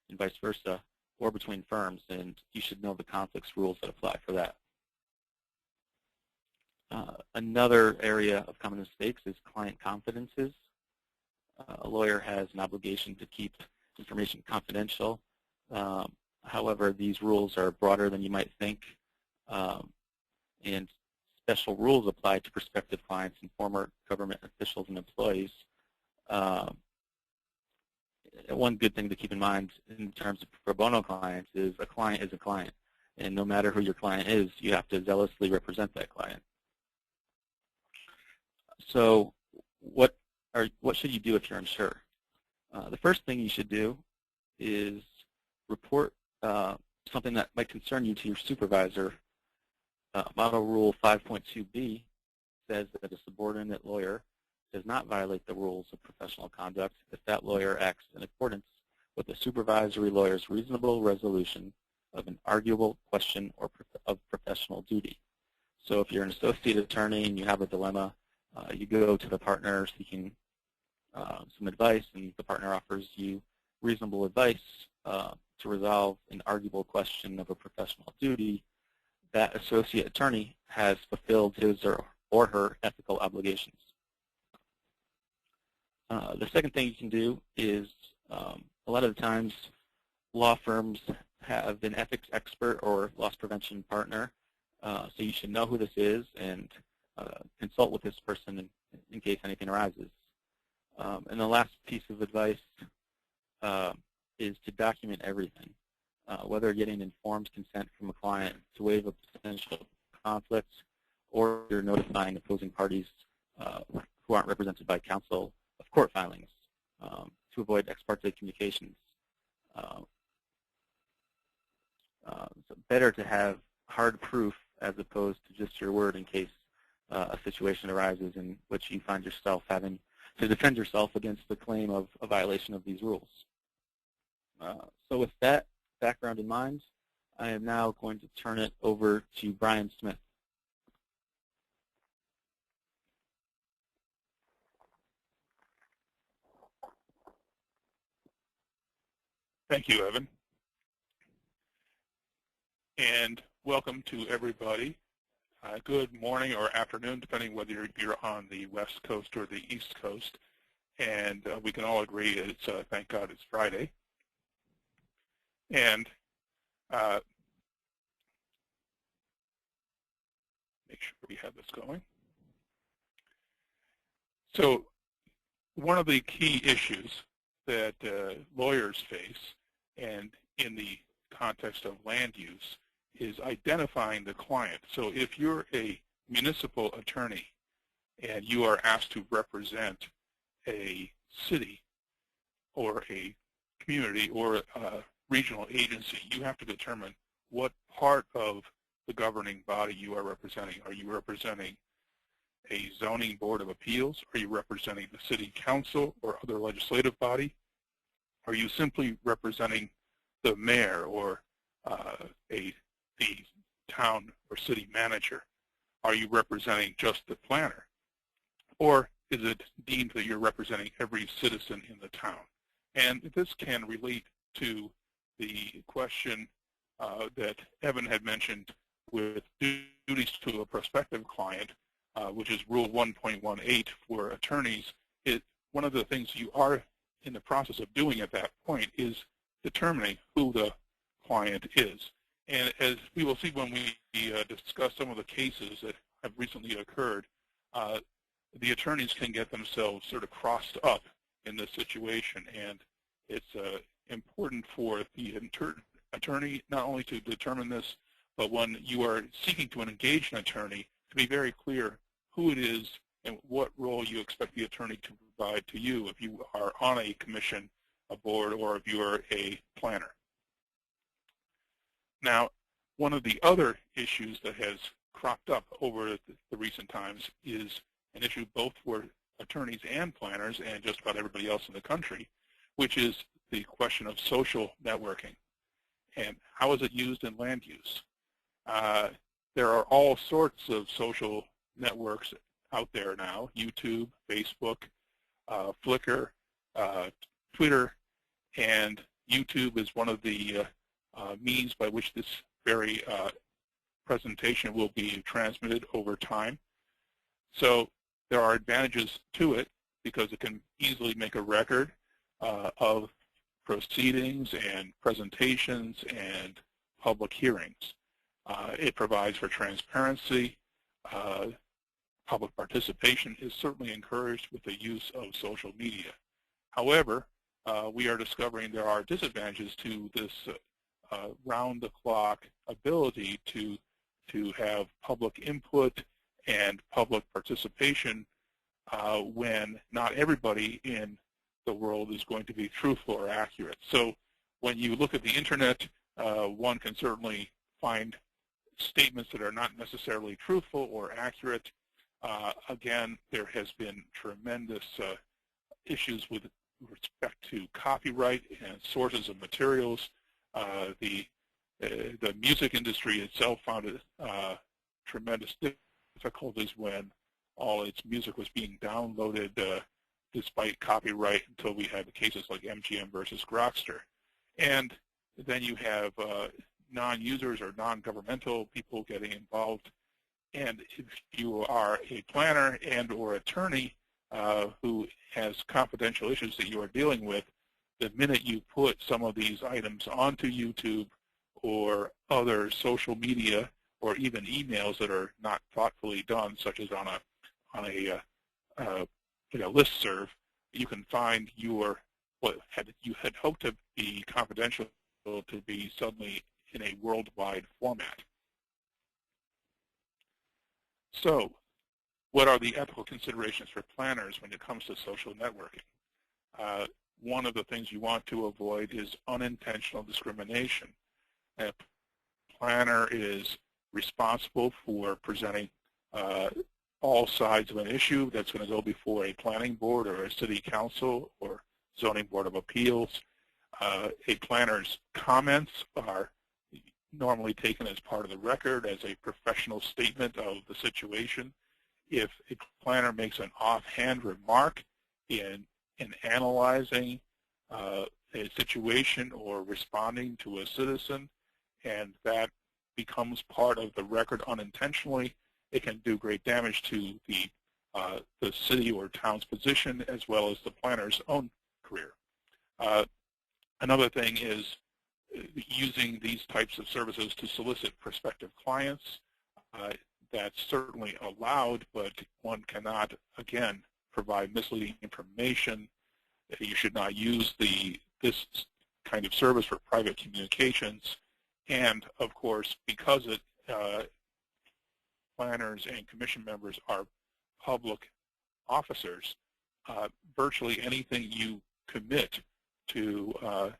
and vice versa, or between firms, and you should know the conflicts rules that apply for that. Another area of common mistakes is client confidences. A lawyer has an obligation to keep information confidential. However, these rules are broader than you might think, and special rules apply to prospective clients and former government officials and employees. One good thing to keep in mind in terms of pro bono clients is a client is a client, and no matter who your client is, you have to zealously represent that client. So what should you do if you're unsure? The first thing you should do is report something that might concern you to your supervisor. Model Rule 5.2b says that a subordinate lawyer does not violate the rules of professional conduct if that lawyer acts in accordance with the supervisory lawyer's reasonable resolution of an arguable question or of professional duty. So if you're an associate attorney and you have a dilemma, you go to the partner seeking some advice, and the partner offers you reasonable advice to resolve an arguable question of a professional duty. That associate attorney has fulfilled his or her ethical obligations. The second thing you can do is a lot of the times law firms have an ethics expert or loss prevention partner, so you should know who this is and consult with this person in case anything arises. And the last piece of advice is to document everything, whether getting informed consent from a client to waive a potential conflict, or you're notifying opposing parties who aren't represented by counsel of court filings to avoid ex parte communications. So better to have hard proof as opposed to just your word in case a situation arises in which you find yourself having to defend yourself against the claim of a violation of these rules. So with that background in mind, I am now going to turn it over to Brian Smith. Thank you, Evan. And welcome to everybody. Good morning or afternoon, depending whether you're on the West Coast or the East Coast. And we can all agree it's, thank God, it's Friday. And make sure we have this going. So one of the key issues that lawyers face, and in the context of land use, is identifying the client. So if you're a municipal attorney and you are asked to represent a city or a community or a regional agency, you have to determine what part of the governing body you are representing. Are you representing a zoning board of appeals? Are you representing the city council or other legislative body? Are you simply representing the mayor or the town or city manager? Are you representing just the planner? Or is it deemed that you're representing every citizen in the town? And this can relate to the question that Evan had mentioned with duties to a prospective client, which is Rule 1.18 for attorneys. One of the things you are in the process of doing at that point is determining who the client is. And as we will see when we discuss some of the cases that have recently occurred, the attorneys can get themselves sort of crossed up in this situation. And it's important for the attorney not only to determine this, but when you are seeking to engage an attorney, to be very clear who it is and what role you expect the attorney to provide to you if you are on a commission, a board, or if you are a planner. Now, one of the other issues that has cropped up over the recent times is an issue both for attorneys and planners and just about everybody else in the country, which is the question of social networking. And how is it used in land use? There are all sorts of social networks out there now: YouTube, Facebook, Flickr, Twitter, and YouTube is one of the means by which this very presentation will be transmitted over time. So there are advantages to it because it can easily make a record of proceedings and presentations and public hearings. It provides for transparency. Public participation is certainly encouraged with the use of social media. However, we are discovering there are disadvantages to this round-the-clock ability to have public input and public participation when not everybody in the world is going to be truthful or accurate. So when you look at the internet, one can certainly find statements that are not necessarily truthful or accurate. Again, there has been tremendous issues with respect to copyright and sources of materials. The music industry itself found tremendous difficulties when all its music was being downloaded despite copyright, until we had cases like MGM versus Grokster. And then you have non-users or non-governmental people getting involved. And if you are a planner and or attorney who has confidential issues that you are dealing with, the minute you put some of these items onto YouTube or other social media or even emails that are not thoughtfully done, such as on a listserv, you can find what you had hoped to be confidential to be suddenly in a worldwide format. So, what are the ethical considerations for planners when it comes to social networking? One of the things you want to avoid is unintentional discrimination. A planner is responsible for presenting all sides of an issue that's going to go before a planning board or a city council or zoning board of appeals. A planner's comments are normally taken as part of the record as a professional statement of the situation. If a planner makes an offhand remark in analyzing a situation or responding to a citizen, and that becomes part of the record unintentionally, it can do great damage to the city or town's position as well as the planner's own career. Another thing is using these types of services to solicit prospective clients. That's certainly allowed, but one cannot, again, provide misleading information. You should not use this kind of service for private communications. And, of course, because planners and commission members are public officers, virtually anything you commit to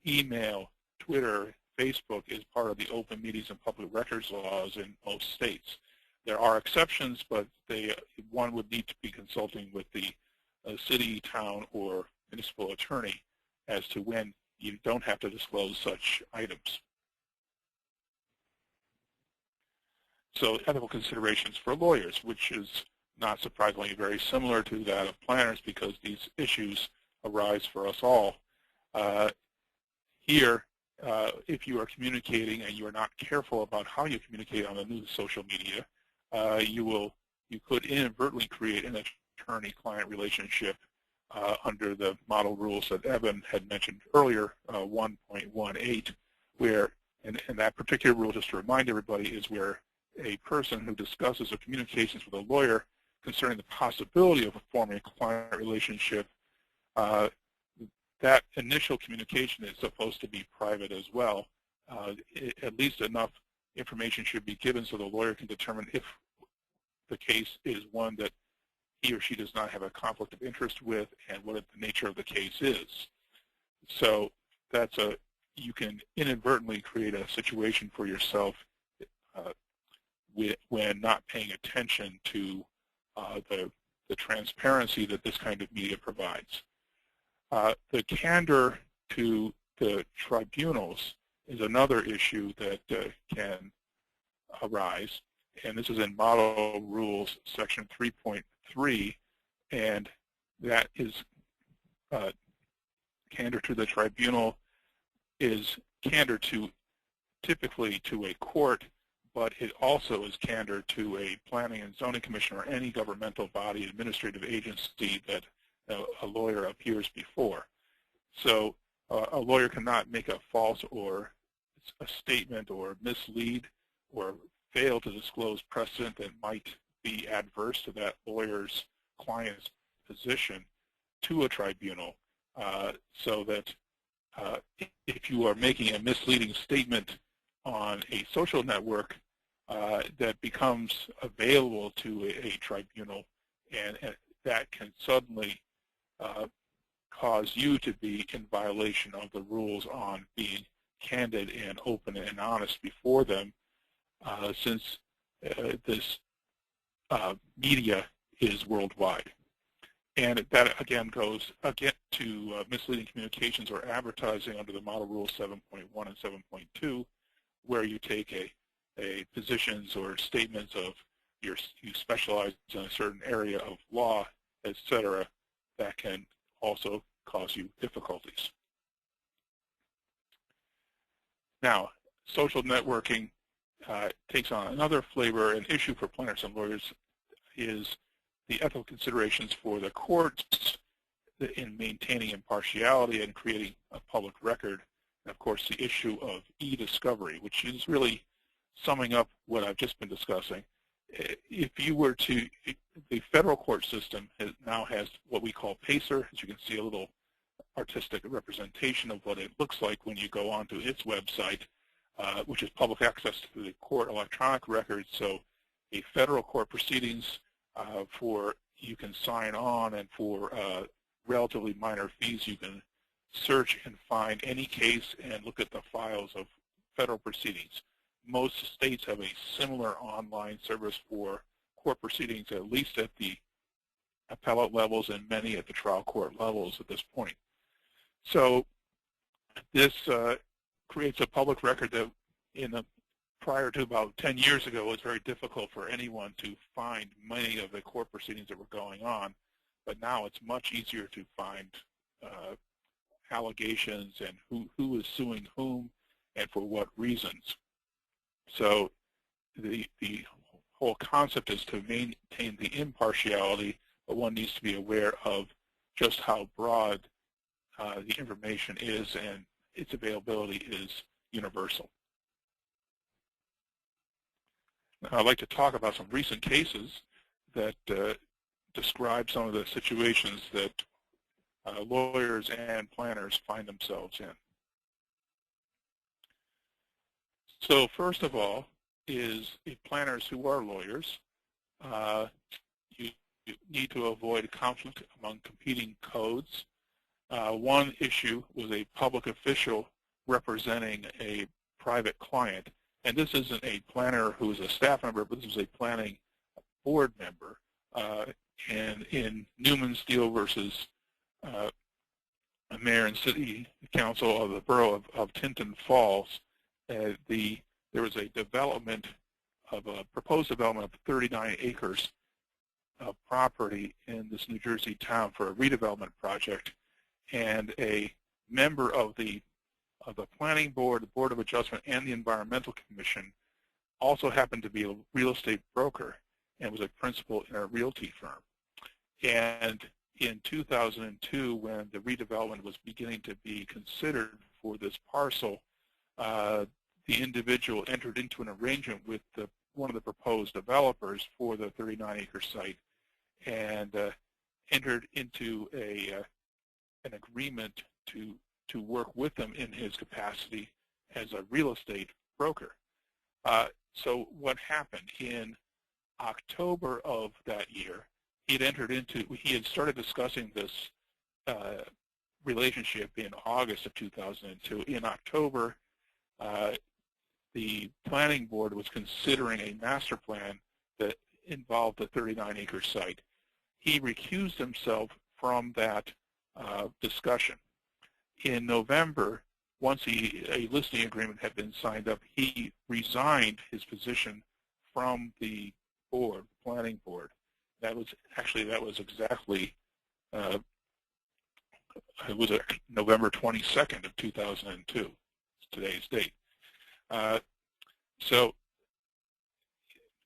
email, Twitter, Facebook is part of the open meetings and public records laws in most states. There are exceptions, but one would need to be consulting with the city, town, or municipal attorney as to when you don't have to disclose such items. So ethical considerations for lawyers, which is not surprisingly very similar to that of planners because these issues arise for us all. Here, if you are communicating and you are not careful about how you communicate on the new social media, you could inadvertently create an attorney-client relationship under the model rules that Evan had mentioned earlier, 1.18, where, and that particular rule, just to remind everybody, is where a person who discusses or communications with a lawyer concerning the possibility of forming a client relationship, that initial communication is supposed to be private as well. At least enough information should be given so the lawyer can determine if the case is one that he or she does not have a conflict of interest with and what the nature of the case is. So you can inadvertently create a situation for yourself when not paying attention to the the transparency that this kind of media provides. The candor to the tribunals is another issue that can arise, and this is in Model Rules Section 3.3, and that is candor to the tribunal is candor typically to a court, but it also is candor to a planning and zoning commission or any governmental body, administrative agency that a lawyer appears before. So a lawyer cannot make a false or a statement or mislead or fail to disclose precedent that might be adverse to that lawyer's client's position to a tribunal, so that if you are making a misleading statement on a social network that becomes available to a tribunal, and that can suddenly cause you to be in violation of the rules on being candid and open and honest before them, since this media is worldwide. And that, again, goes to misleading communications or advertising under the Model Rules 7.1 and 7.2, where you take a positions or statements of you specialize in a certain area of law, etc., that can also cause you difficulties. Now, social networking takes on another flavor. An issue for planners and lawyers is the ethical considerations for the courts in maintaining impartiality and creating a public record. And of course, the issue of EDiscovery, which is really summing up what I've just been discussing. If you were to, the federal court system now has what we call PACER. As you can see, a little artistic representation of what it looks like when you go onto its website, which is public access to the court electronic records. So a federal court proceedings, you can sign on, and for relatively minor fees you can search and find any case and look at the files of federal proceedings. Most states have a similar online service for court proceedings, at least at the appellate levels and many at the trial court levels at this point. So this creates a public record that prior to about 10 years ago, it was very difficult for anyone to find many of the court proceedings that were going on, but now it's much easier to find allegations and who is suing whom and for what reasons. So the whole concept is to maintain the impartiality, but one needs to be aware of just how broad the information is, and its availability is universal. Now, I'd like to talk about some recent cases that describe some of the situations that lawyers and planners find themselves in. So first of all is, if planners who are lawyers, you need to avoid conflict among competing codes. One issue was a public official representing a private client. And this isn't a planner who is a staff member, but this is a planning board member. And in Newman Steele versus Mayor and City Council of the Borough of Tinton Falls, there was a development of a proposed development of 39 acres of property in this New Jersey town for a redevelopment project, and a member of the planning board, the Board of Adjustment, and the Environmental Commission also happened to be a real estate broker and was a principal in a realty firm. And in 2002, when the redevelopment was beginning to be considered for this parcel, the individual entered into an arrangement with one of the proposed developers for the 39-acre site, and entered into an agreement to work with them in his capacity as a real estate broker. So what happened in October of that year, he had started discussing this relationship in August of 2002. In October, the planning board was considering a master plan that involved the 39-acre site. he recused himself from that discussion. In November, once a listing agreement had been signed up, he resigned his position from the board, planning board. That was exactly, it was November 22nd of 2002, today's date. So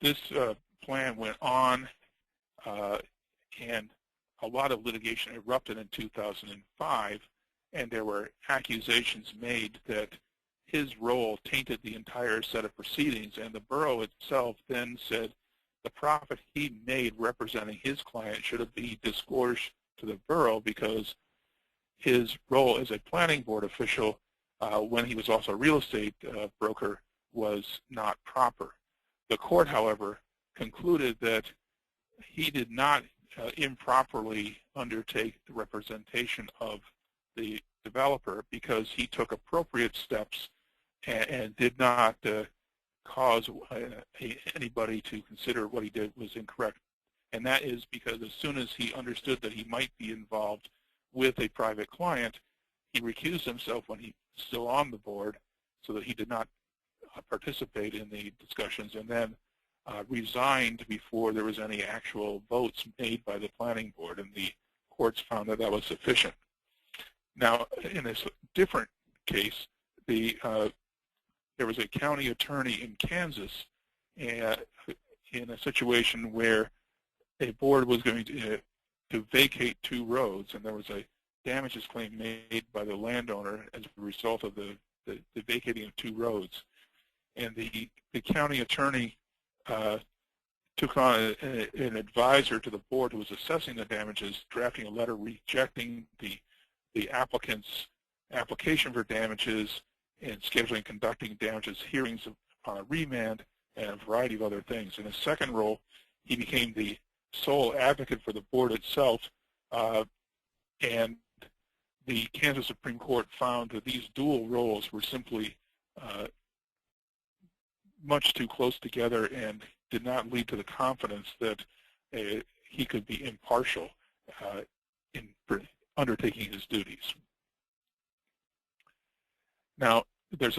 this plan went on, and a lot of litigation erupted in 2005, and there were accusations made that his role tainted the entire set of proceedings, and the borough itself then said the profit he made representing his client should be disgorged to the borough because his role as a planning board official when he was also a real estate broker was not proper. The court, however, concluded that he did not improperly undertake the representation of the developer because he took appropriate steps and did not cause anybody to consider what he did was incorrect. And that is because as soon as he understood that he might be involved with a private client, he recused himself when he was still on the board so that he did not participate in the discussions, and then resigned before there was any actual votes made by the planning board, and the courts found that that was sufficient. Now, in this different case, there was a county attorney in Kansas in a situation where a board was going to vacate 2 roads, and there was a damages claim made by the landowner as a result of the vacating of 2 roads. And the county attorney took on an advisor to the board who was assessing the damages, drafting a letter rejecting the applicant's application for damages and scheduling, conducting damages hearings upon a remand, and a variety of other things. In his second role, he became the sole advocate for the board itself, and the Kansas Supreme Court found that these dual roles were simply much too close together and did not lead to the confidence that he could be impartial in undertaking his duties. Now, there's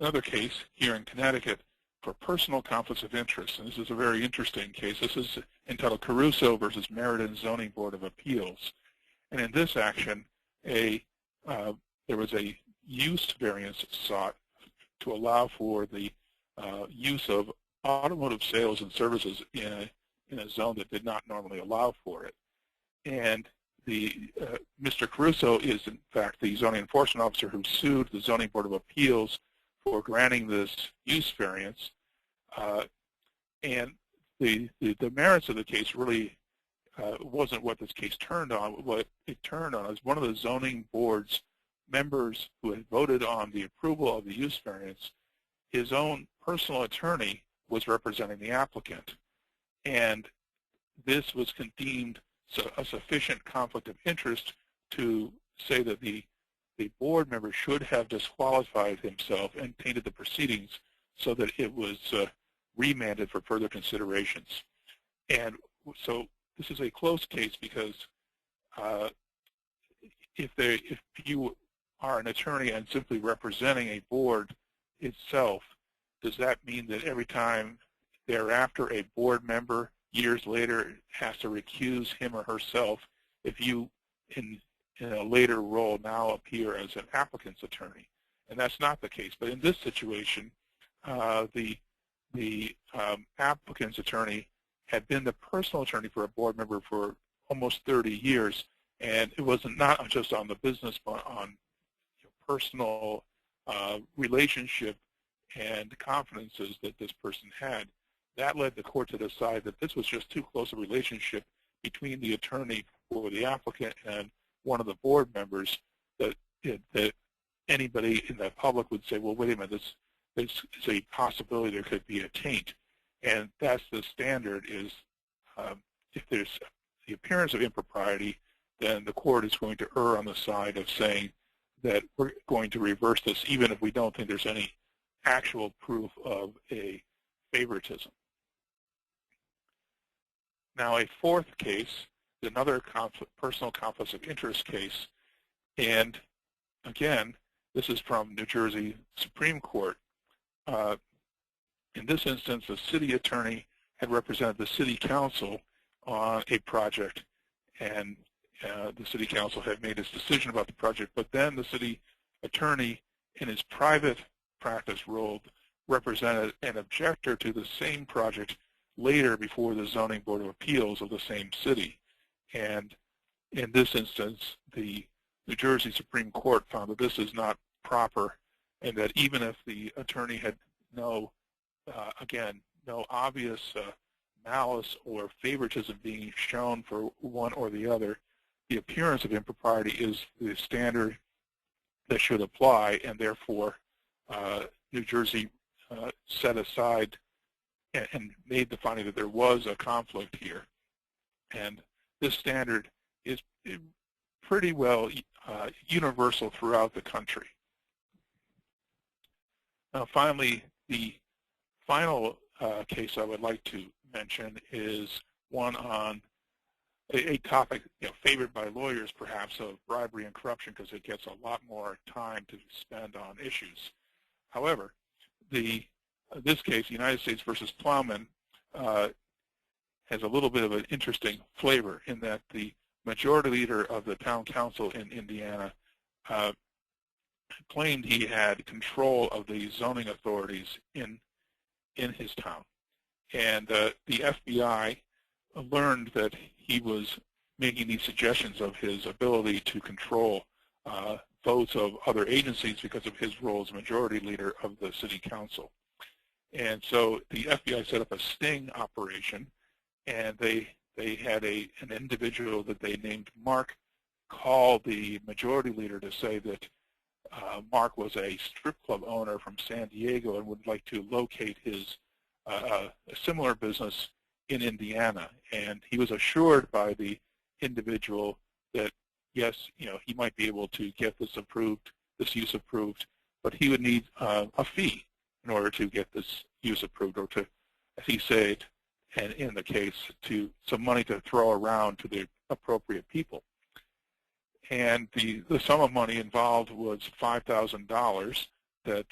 another case here in Connecticut for personal conflicts of interest, and this is a very interesting case. This is entitled Caruso versus Meriden Zoning Board of Appeals. And in this action, there was a use variance sought to allow for the use of automotive sales and services in a zone that did not normally allow for it. And Mr. Caruso is, in fact, the zoning enforcement officer who sued the Zoning Board of Appeals for granting this use variance. And the merits of the case really wasn't what this case turned on. What it turned on is one of the zoning board's members who had voted on the approval of the use variance, his own personal attorney was representing the applicant. And this was deemed a sufficient conflict of interest to say that the board member should have disqualified himself and tainted the proceedings so that it was remanded for further considerations. And so this is a close case because if you are an attorney and simply representing a board itself, does that mean that every time thereafter a board member years later has to recuse him or herself if you in a later role now appear as an applicant's attorney? And that's not the case. But in this situation, the applicant's attorney had been the personal attorney for a board member for almost 30 years, and it wasn't not just on the business, but on personal relationship and confidences that this person had. That led the court to decide that this was just too close a relationship between the attorney for the applicant and one of the board members that anybody in the public would say, well, wait a minute, there's a possibility there could be a taint. And that's the standard is if there's the appearance of impropriety, then the court is going to err on the side of saying that we're going to reverse this even if we don't think there's any actual proof of a favoritism. Now, a fourth case another personal conflict of interest case. And again, this is from New Jersey Supreme Court. In this instance, the city attorney had represented the city council on a project, and the city council had made its decision about the project, but then the city attorney in his private practice role represented an objector to the same project later before the Zoning Board of Appeals of the same city. And in this instance, the New Jersey Supreme Court found that this is not proper, and that even if the attorney had no obvious malice or favoritism being shown for one or the other, the appearance of impropriety is the standard that should apply, and therefore New Jersey set aside and made the finding that there was a conflict here. And this standard is pretty well universal throughout the country. Now finally, the final case I would like to mention is one on a topic favored by lawyers perhaps, of bribery and corruption, because it gets a lot more time to spend on issues. However, this case, United States versus Plowman, has a little bit of an interesting flavor in that the majority leader of the town council in Indiana claimed he had control of the zoning authorities in his town. And the FBI learned that he was making these suggestions of his ability to control votes of other agencies because of his role as majority leader of the city council. And so the FBI set up a sting operation, and they had an individual that they named Mark call the majority leader to say that Mark was a strip club owner from San Diego and would like to locate his a similar business in Indiana. And he was assured by the individual that yes, he might be able to get this approved, this use approved, but he would need a fee in order to get this use approved, or to, as he said, and in the case, to some money to throw around to the appropriate people. And the sum of money involved was $5,000 that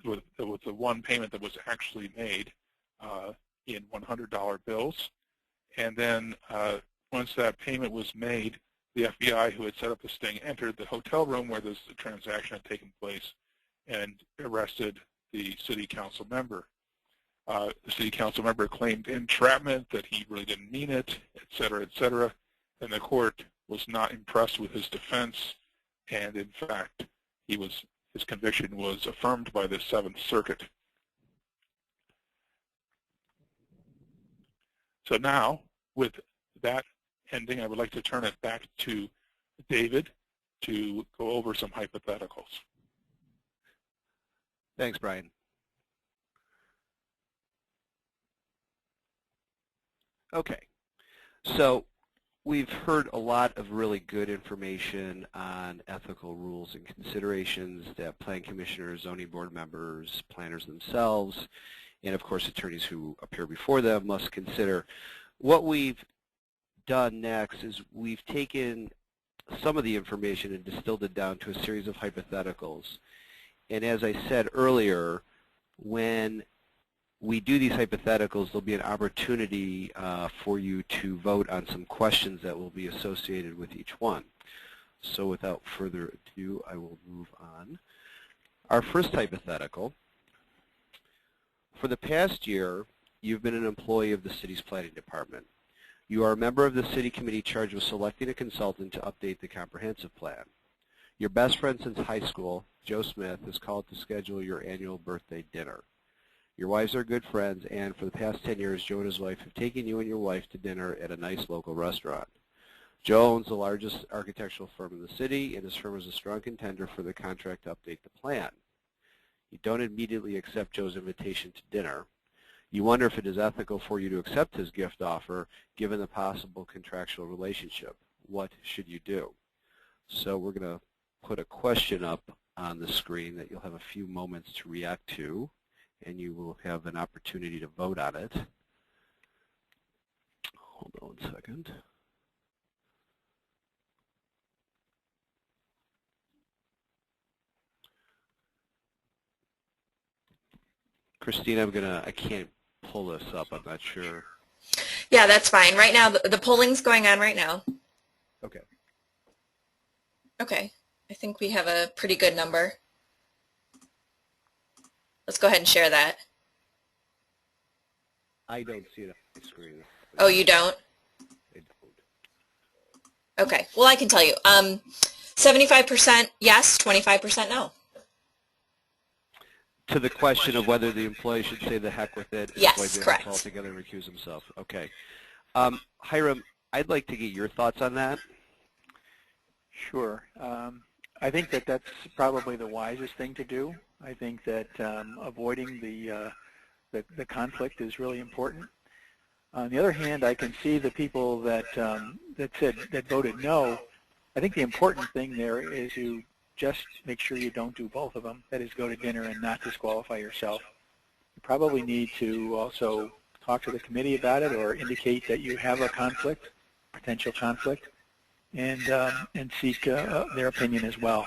was the one payment that was actually made in $100 bills. And then once that payment was made, the FBI, who had set up the sting, entered the hotel room where this transaction had taken place and arrested the city council member. The city council member claimed entrapment, that he really didn't mean it, et cetera, and the court was not impressed with his defense, and in fact, his conviction was affirmed by the Seventh Circuit. So now, with that ending, I would like to turn it back to David to go over some hypotheticals. Thanks, Brian. Okay, so we've heard a lot of really good information on ethical rules and considerations that plan commissioners, zoning board members, planners themselves, and of course attorneys who appear before them must consider. What we've done next is we've taken some of the information and distilled it down to a series of hypotheticals. And as I said earlier, when we do these hypotheticals, there'll be an opportunity for you to vote on some questions that will be associated with each one. So without further ado, I will move on. Our first hypothetical: for the past year, you've been an employee of the city's planning department. You are a member of the city committee charged with selecting a consultant to update the comprehensive plan. Your best friend since high school, Joe Smith, has called to schedule your annual birthday dinner. Your wives are good friends, and for the past 10 years, Joe and his wife have taken you and your wife to dinner at a nice local restaurant. Joe owns the largest architectural firm in the city, and his firm is a strong contender for the contract to update the plan. You don't immediately accept Joe's invitation to dinner. You wonder if it is ethical for you to accept his gift offer, given the possible contractual relationship. What should you do? So we're going to put a question up on the screen that you'll have a few moments to react to, and you will have an opportunity to vote on it. Hold on 1 second. Christine, I can't pull this up. I'm not sure. Yeah, that's fine. Right now, the polling's going on right now. Okay. Okay. I think we have a pretty good number. Let's go ahead and share that. I don't see it on my screen. Oh, you don't? I don't. Okay. Well, I can tell you. 75% yes, 25% no. To the question of whether the employee should say the heck with it and Yes, avoid the correct. altogether and recuse himself. Okay. Hiram, I'd like to get your thoughts on that. Sure. I think that that's probably the wisest thing to do. I think that avoiding the conflict is really important. On the other hand, I can see the people that that voted no. I think the important thing there is to just make sure you don't do both of them. That is, go to dinner and not disqualify yourself. You probably need to also talk to the committee about it or indicate that you have a conflict, potential conflict, and seek their opinion as well.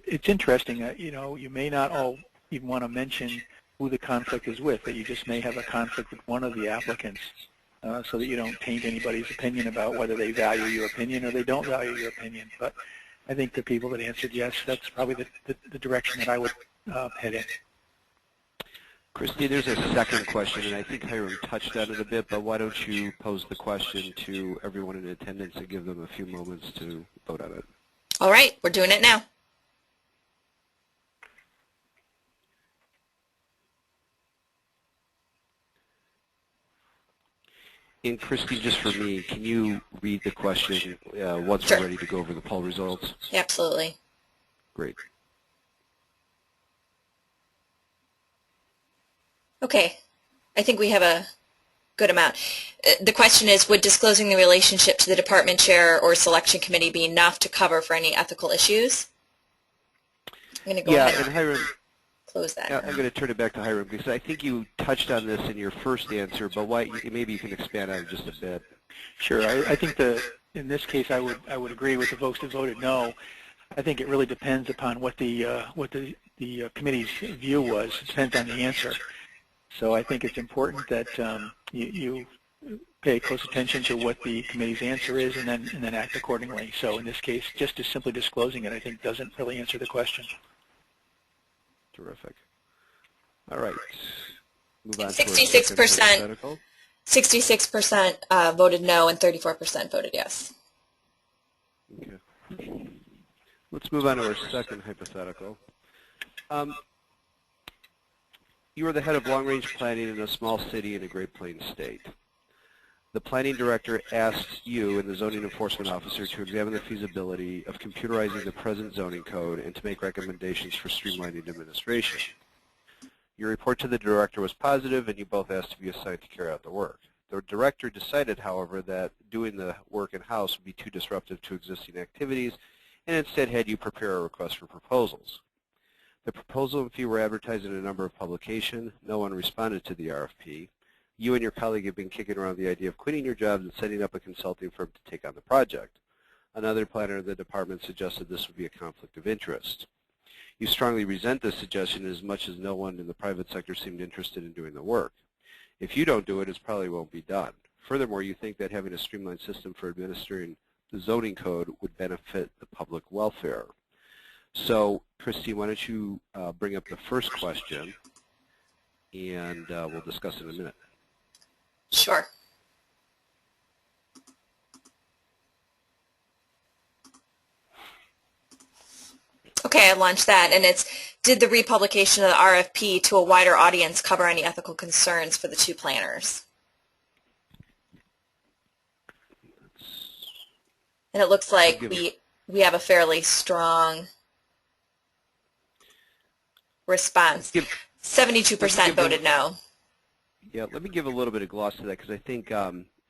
It's interesting, you know, you may not all even want to mention who the conflict is with, that you just may have a conflict with one of the applicants so that you don't taint anybody's opinion about whether they value your opinion or they don't value your opinion. But I think the people that answered yes, that's probably the direction that I would head in. Christy, there's a second question, and I think Hiram touched on it a bit, but why don't you pose the question to everyone in attendance and give them a few moments to vote on it. All right, we're doing it now. And Christy, just for me, can you read the question once Sure. we're ready to go over the poll results? Yeah, absolutely. Great. Okay, I think we have a good amount. The question is, would disclosing the relationship to the department chair or selection committee be enough to cover for any ethical issues? I'm going to go ahead and Hiram, close that. I'm going to turn it back to Hiram because I think you touched on this in your first answer, but maybe you can expand on it just a bit. Sure. I think in this case I would agree with the folks that voted no. I think it really depends upon what the committee's view was. It depends on the answer. So I think it's important that you pay close attention to what the committee's answer is and then act accordingly. So in this case, just simply disclosing it, I think, doesn't really answer the question. Terrific. All right. Move on 66%. 66% voted no and 34% voted yes. Okay. Let's move on to our second hypothetical. You are the head of long-range planning in a small city in a Great Plains state. The planning director asks you and the zoning enforcement officer to examine the feasibility of computerizing the present zoning code and to make recommendations for streamlining administration. Your report to the director was positive and you both asked to be assigned to carry out the work. The director decided, however, that doing the work in-house would be too disruptive to existing activities and instead had you prepare a request for proposals. The proposal and fee were advertised in a number of publications. No one responded to the RFP. You and your colleague have been kicking around the idea of quitting your jobs and setting up a consulting firm to take on the project. Another planner in the department suggested this would be a conflict of interest. You strongly resent this suggestion as much as no one in the private sector seemed interested in doing the work. If you don't do it, it probably won't be done. Furthermore, you think that having a streamlined system for administering the zoning code would benefit the public welfare. So, Christine, why don't you bring up the first question, and we'll discuss it in a minute. Sure. Okay, I launched that, and it's, did the republication of the RFP to a wider audience cover any ethical concerns for the two planners? And it looks like we have a fairly strong response. 72% voted no. Yeah, let me give a little bit of gloss to that because I think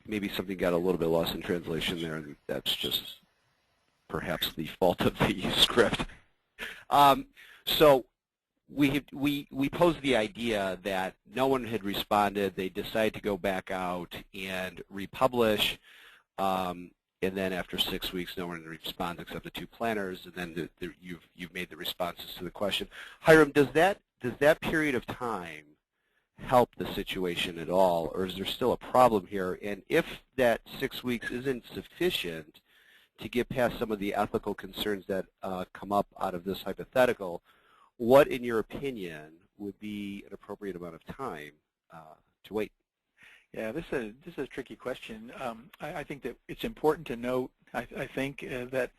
maybe something got a little bit lost in translation there, and that's just perhaps the fault of the script. So we posed the idea that no one had responded. They decided to go back out and republish, and then after 6 weeks, no one responds except the two planners, and then you've made the responses to the question. Hiram, does that period of time help the situation at all, or is there still a problem here? And if that 6 weeks isn't sufficient to get past some of the ethical concerns that come up out of this hypothetical, what, in your opinion, would be an appropriate amount of time to wait? Yeah, this is a tricky question. I think that it's important to note, I think, that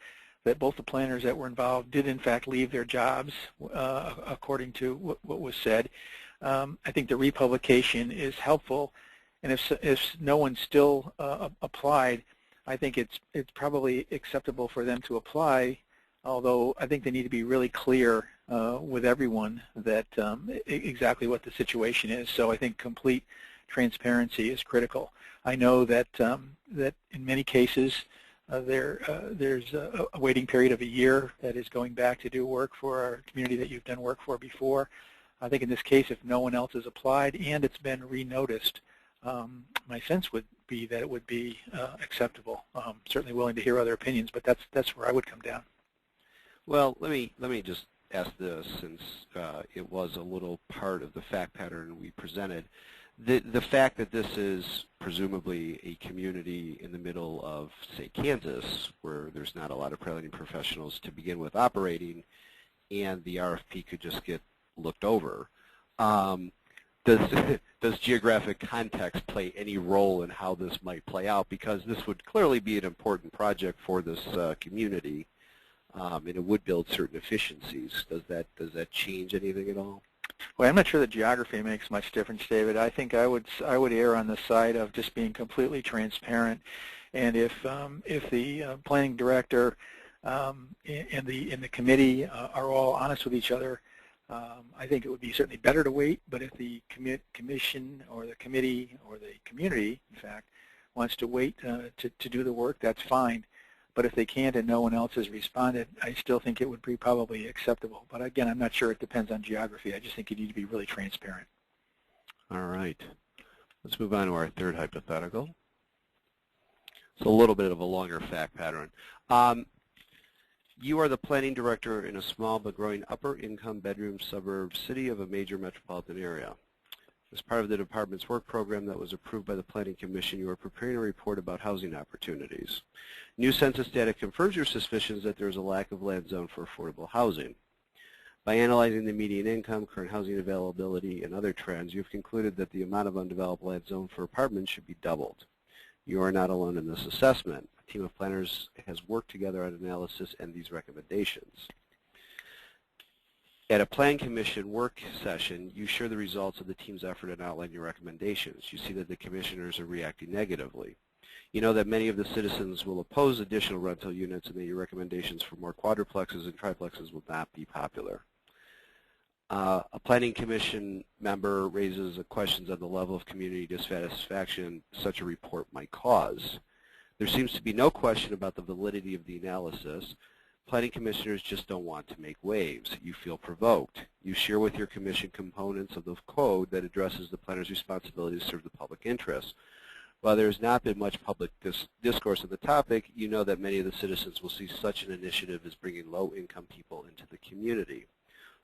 both the planners that were involved did, in fact, leave their jobs according to what was said. I think the republication is helpful, and if no one still applied, I think it's probably acceptable for them to apply, although I think they need to be really clear with everyone that exactly what the situation is. So I think complete transparency is critical. I know that that in many cases there's a waiting period of a year that is going back to do work for a community that you've done work for before. I think in this case, if no one else has applied and it's been re-noticed, my sense would be that it would be acceptable. Certainly willing to hear other opinions, but that's where I would come down. Well, let me just ask this, since it was a little part of the fact pattern we presented. The fact that this is presumably a community in the middle of, say, Kansas, where there's not a lot of planning professionals to begin with operating, and the RFP could just get looked over, does geographic context play any role in how this might play out? Because this would clearly be an important project for this community, and it would build certain efficiencies. Does that change anything at all? Well, I'm not sure that geography makes much difference, David. I think I would err on the side of just being completely transparent. And if the planning director and the committee are all honest with each other, I think it would be certainly better to wait. But if the commission or the committee or the community, in fact, wants to wait to do the work, that's fine. But if they can't and no one else has responded, I still think it would be probably acceptable. But again, I'm not sure it depends on geography. I just think you need to be really transparent. All right. Let's move on to our third hypothetical. It's a little bit of a longer fact pattern. You are the planning director in a small but growing upper-income bedroom suburb city of a major metropolitan area. As part of the department's work program that was approved by the Planning Commission, you are preparing a report about housing opportunities. New census data confirms your suspicions that there is a lack of land zone for affordable housing. By analyzing the median income, current housing availability, and other trends, you have concluded that the amount of undeveloped land zone for apartments should be doubled. You are not alone in this assessment. A team of planners has worked together on analysis and these recommendations. At a Plan Commission work session, you share the results of the team's effort and outline your recommendations. You see that the commissioners are reacting negatively. You know that many of the citizens will oppose additional rental units and that your recommendations for more quadruplexes and triplexes will not be popular. A Planning Commission member raises questions on the level of community dissatisfaction such a report might cause. There seems to be no question about the validity of the analysis. Planning commissioners just don't want to make waves. You feel provoked. You share with your commission components of the code that addresses the planner's responsibility to serve the public interest. While there has not been much public discourse on the topic, you know that many of the citizens will see such an initiative as bringing low-income people into the community.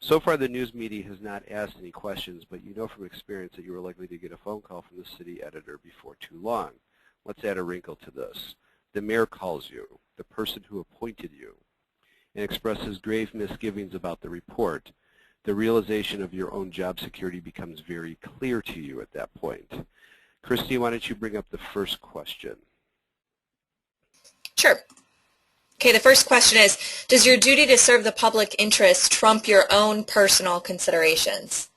So far, the news media has not asked any questions, but you know from experience that you are likely to get a phone call from the city editor before too long. Let's add a wrinkle to this. The mayor calls you, the person who appointed you, and expresses grave misgivings about the report. The realization of your own job security becomes very clear to you at that point. Christine, why don't you bring up the first question? Sure. Okay, the first question is, does your duty to serve the public interest trump your own personal considerations?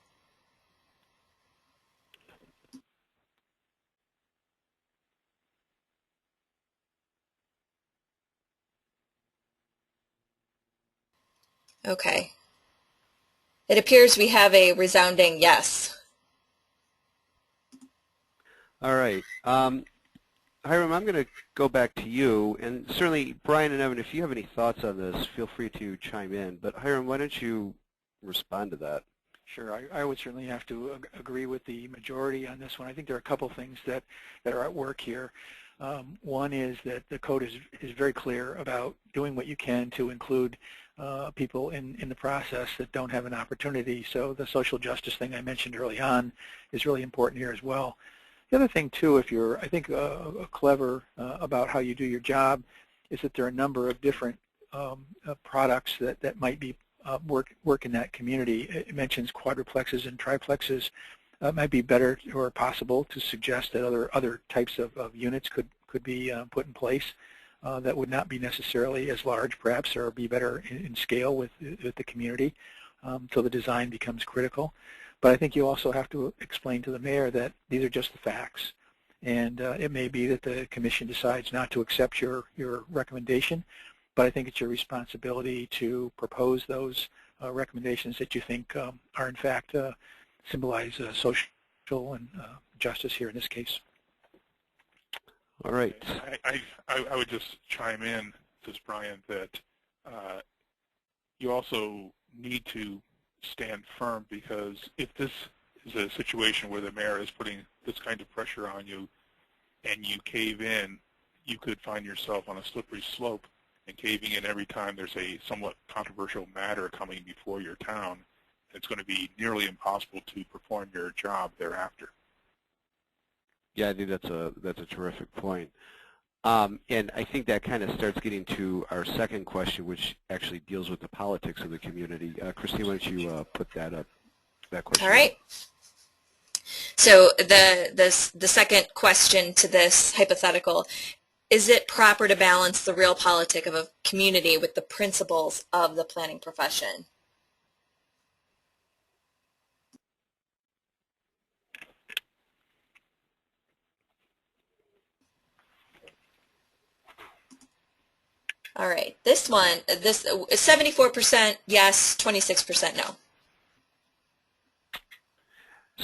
Okay. It appears we have a resounding yes. All right. Hiram, I'm going to go back to you, and certainly, Brian and Evan, if you have any thoughts on this, feel free to chime in. But Hiram, why don't you respond to that? Sure, I would certainly have to agree with the majority on this one. I think there are a couple things that are at work here. One is that the code is very clear about doing what you can to include people in the process that don't have an opportunity. So the social justice thing I mentioned early on is really important here as well. The other thing too, if you're, I think, clever about how you do your job, is that there are a number of different products that might be work in that community. It mentions quadruplexes and triplexes. It might be better or possible to suggest that other types of units could be put in place that would not be necessarily as large, perhaps, or be better in scale with the community. So the design becomes critical. But I think you also have to explain to the mayor that these are just the facts. And it may be that the commission decides not to accept your recommendation, but I think it's your responsibility to propose those recommendations that you think are in fact symbolize social and justice here in this case. All right. I would just chime in, says Brian, that you also need to stand firm, because if this is a situation where the mayor is putting this kind of pressure on you and you cave in, you could find yourself on a slippery slope and caving in every time there's a somewhat controversial matter coming before your town. It's going to be nearly impossible to perform your job thereafter. Yeah, I think that's a terrific point. And I think that kind of starts getting to our second question, which actually deals with the politics of the community. Christine, why don't you put that up, that question? All right. So the second question to this hypothetical: is it proper to balance the real politic of a community with the principles of the planning profession? All right, this one, this 74% yes, 26% no.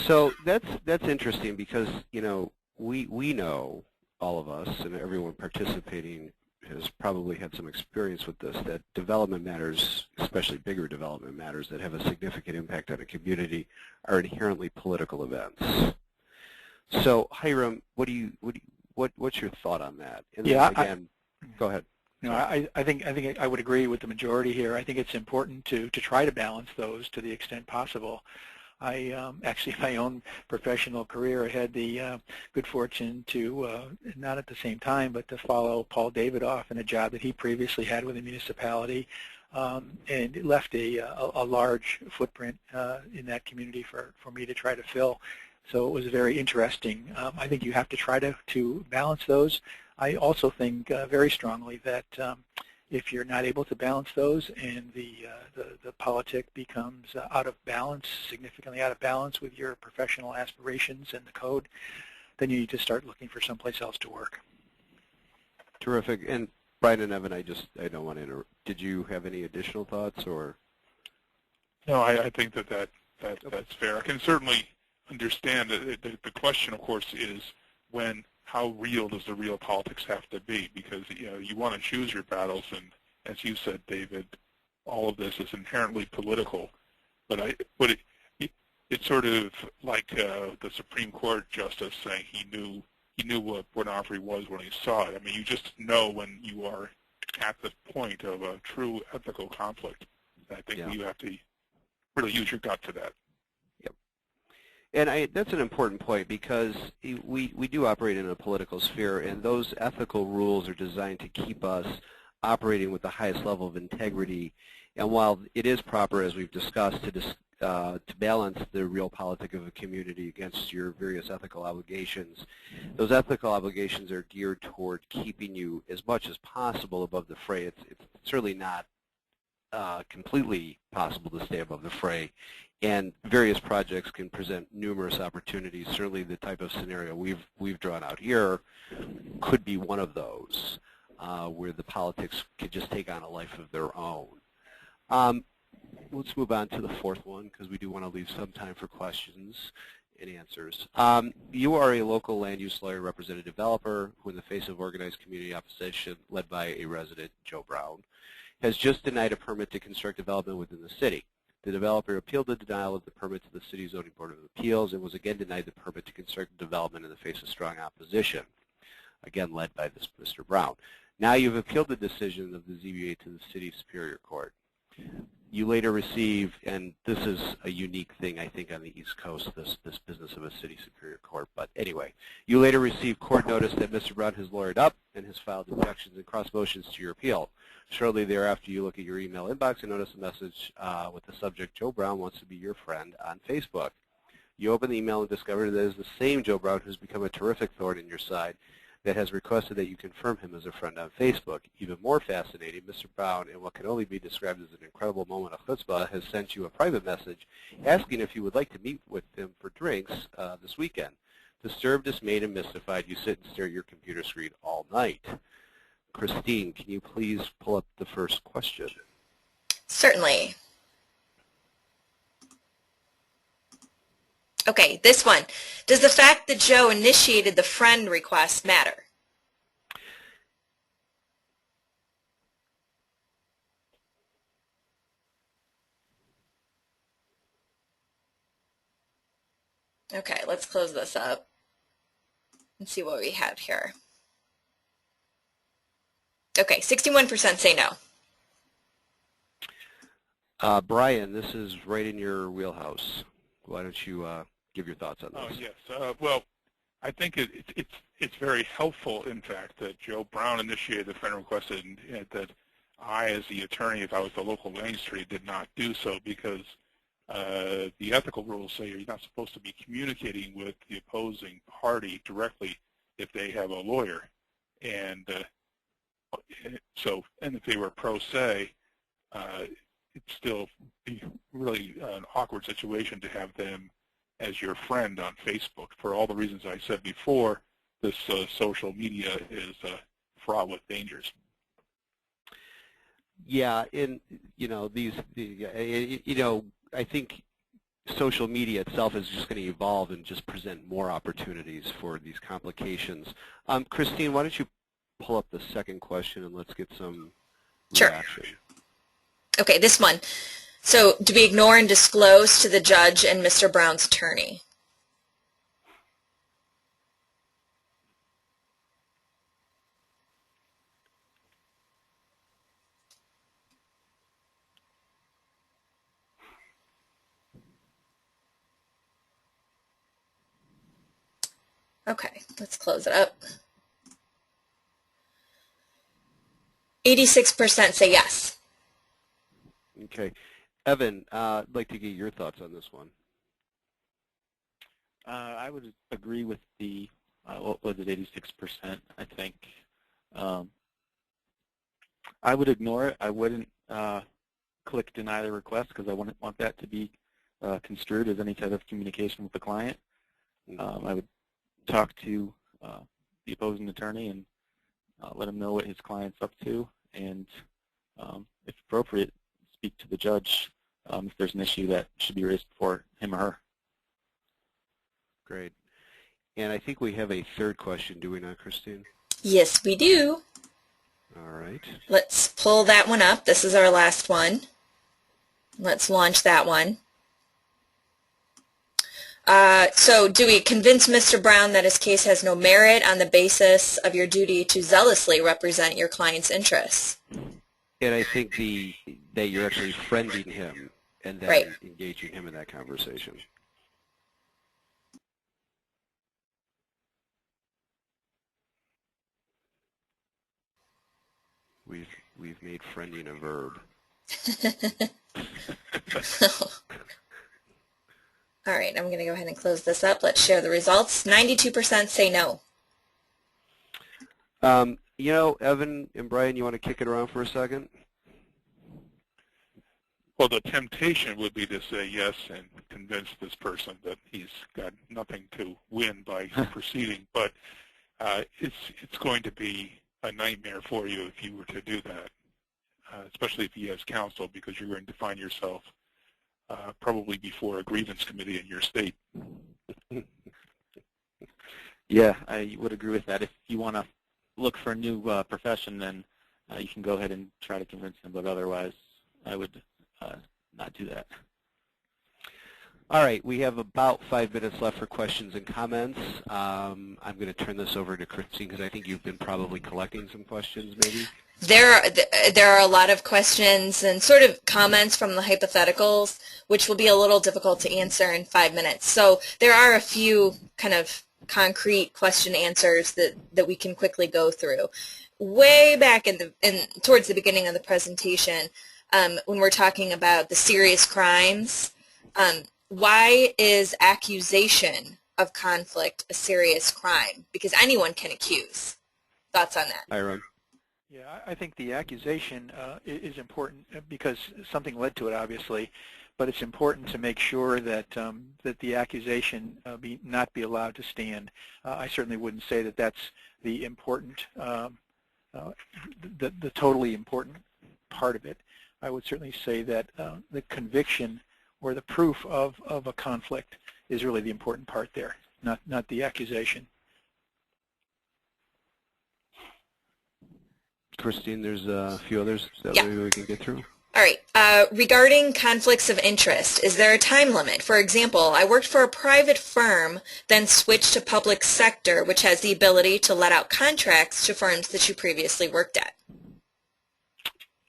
So that's interesting, because we know, all of us and everyone participating has probably had some experience with this, that development matters, especially bigger development matters that have a significant impact on a community, are inherently political events. So Hiram, what's your thought on that? And yeah, again, go ahead. I think I would agree with the majority here. I think it's important to try to balance those to the extent possible. I actually, in my own professional career, I had the good fortune to, not at the same time, but to follow Paul David off in a job that he previously had with a municipality, and it left a large footprint in that community for me to try to fill. So it was very interesting. I think you have to try to balance those. I also think very strongly that if you're not able to balance those and the politic becomes out of balance, significantly out of balance with your professional aspirations and the code, then you need to start looking for someplace else to work. Terrific. And Brian and Evan, I don't want to interrupt. Did you have any additional thoughts, or? No, I think that's fair. I can certainly understand that the question, of course, is how real does the real politics have to be? Because you want to choose your battles, and as you said, David, all of this is inherently political. But it's sort of like the Supreme Court justice saying he knew what pornography was when he saw it. I mean, you just know when you are at the point of a true ethical conflict. I think you have to really use your gut for that. And that's an important point, because we do operate in a political sphere, and those ethical rules are designed to keep us operating with the highest level of integrity. And while it is proper, as we've discussed, to balance the real politic of a community against your various ethical obligations, those ethical obligations are geared toward keeping you as much as possible above the fray. It's certainly not completely possible to stay above the fray. And various projects can present numerous opportunities. Certainly the type of scenario we've drawn out here could be one of those, where the politics could just take on a life of their own. Let's move on to the fourth one, because we do want to leave some time for questions and answers. You are a local land use lawyer represented developer who, in the face of organized community opposition led by a resident, Joe Brown, has just denied a permit to construct development within the city. The developer appealed the denial of the permit to the City Zoning Board of Appeals and was again denied the permit to construct development in the face of strong opposition, again led by this Mr. Brown. Now you've appealed the decision of the ZBA to the City Superior Court. You later receive, and this is a unique thing I think on the East Coast, this business of a City Superior Court, but anyway, you later receive court notice that Mr. Brown has lawyered up and has filed objections and cross motions to your appeal. Shortly thereafter, you look at your email inbox and notice a message with the subject, Joe Brown wants to be your friend on Facebook. You open the email and discover that it is the same Joe Brown who's become a terrific thorn in your side that has requested that you confirm him as a friend on Facebook. Even more fascinating, Mr. Brown, in what can only be described as an incredible moment of chutzpah, has sent you a private message asking if you would like to meet with him for drinks this weekend. Disturbed, dismayed, and mystified, you sit and stare at your computer screen all night. Christine, can you please pull up the first question? Certainly. Okay, this one. Does the fact that Joe initiated the friend request matter? Okay, let's close this up and see what we have here. Okay, 61% say no. Brian, this is right in your wheelhouse. Why don't you give your thoughts on this? Oh, yes. Well, I think it's very helpful, in fact, that Joe Brown initiated the friend request and that I, as the attorney, if I was the local magistrate, did not do so because the ethical rules say you're not supposed to be communicating with the opposing party directly if they have a lawyer. And and if they were pro se, it'd still be really an awkward situation to have them as your friend on Facebook. For all the reasons I said before, this social media is fraught with dangers. Yeah, and I think social media itself is just going to evolve and just present more opportunities for these complications. Christine, why don't you pull up the second question and let's get some reaction. Sure. Okay, this one. So, do we ignore and disclose to the judge and Mr. Brown's attorney? Okay, let's close it up. 86% say yes. Okay. Evan, I'd like to get your thoughts on this one. I would agree with the, what was it, 86%, I think. I would ignore it. I wouldn't click deny the request because I wouldn't want that to be construed as any type of communication with the client. I would talk to the opposing attorney and let him know what his client's up to, and if appropriate, speak to the judge if there's an issue that should be raised before him or her. Great. And I think we have a third question, do we not, Christine? Yes, we do. All right. Let's pull that one up. This is our last one. Let's launch that one. So do we convince Mr. Brown that his case has no merit on the basis of your duty to zealously represent your client's interests? And I think that you're actually friending him and then right. engaging him in that conversation. We've made friending a verb. All right, I'm going to go ahead and close this up. Let's share the results. 92% say no. You know, Evan and Brian, you want to kick it around for a second? Well, the temptation would be to say yes and convince this person that he's got nothing to win by proceeding, but it's going to be a nightmare for you if you were to do that, especially if he has counsel, because you're going to find yourself probably before a grievance committee in your state. Yeah, I would agree with that. If you want to look for a new profession, then you can go ahead and try to convince him, but otherwise I would not do that. All right, we have about 5 minutes left for questions and comments. I'm going to turn this over to Christine because I think you've been probably collecting some questions maybe. There are a lot of questions and sort of comments from the hypotheticals, which will be a little difficult to answer in 5 minutes. So there are a few kind of concrete question answers that we can quickly go through. Way back towards the beginning of the presentation, when we're talking about the serious crimes, why is accusation of conflict a serious crime? Because anyone can accuse. Thoughts on that? Hiram. Yeah, I think the accusation is important because something led to it, obviously, but it's important to make sure that that the accusation not be allowed to stand. I certainly wouldn't say that that's the important, the totally important part of it. I would certainly say that the conviction or the proof of a conflict is really the important part there, not the accusation. Christine, there's a few others that maybe we can get through. All right. Regarding conflicts of interest, is there a time limit? For example, I worked for a private firm, then switched to public sector, which has the ability to let out contracts to firms that you previously worked at.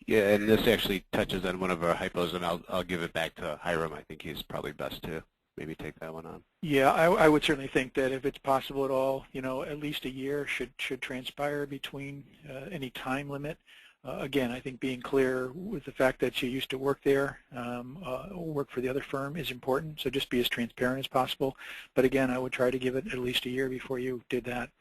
Yeah, and this actually touches on one of our hypos, and I'll give it back to Hiram. I think he's probably best to maybe take that one on. Yeah, I would certainly think that if it's possible at all, at least a year should transpire between any time limit. Again, I think being clear with the fact that you used to work there, work for the other firm is important, so just be as transparent as possible. But again, I would try to give it at least a year before you did that.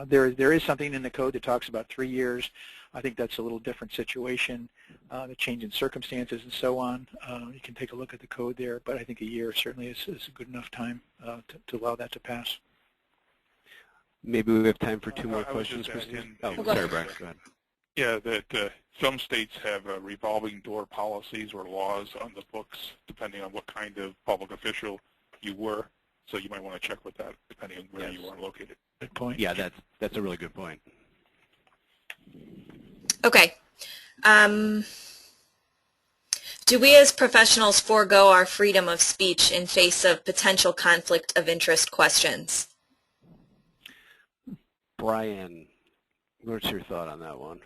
There is something in the code that talks about 3 years. I think that's a little different situation, the change in circumstances and so on. You can take a look at the code there, but I think a year certainly is a good enough time to allow that to pass. Maybe we have time for 2 more questions, Christine. Oh, sorry, Brian. Go ahead. Yeah, that some states have revolving door policies or laws on the books depending on what kind of public official you were. So you might want to check with that depending on where you are located. Good point. Yeah, that's a really good point. Okay. Do we as professionals forego our freedom of speech in face of potential conflict of interest questions? Brian, what's your thought on that one?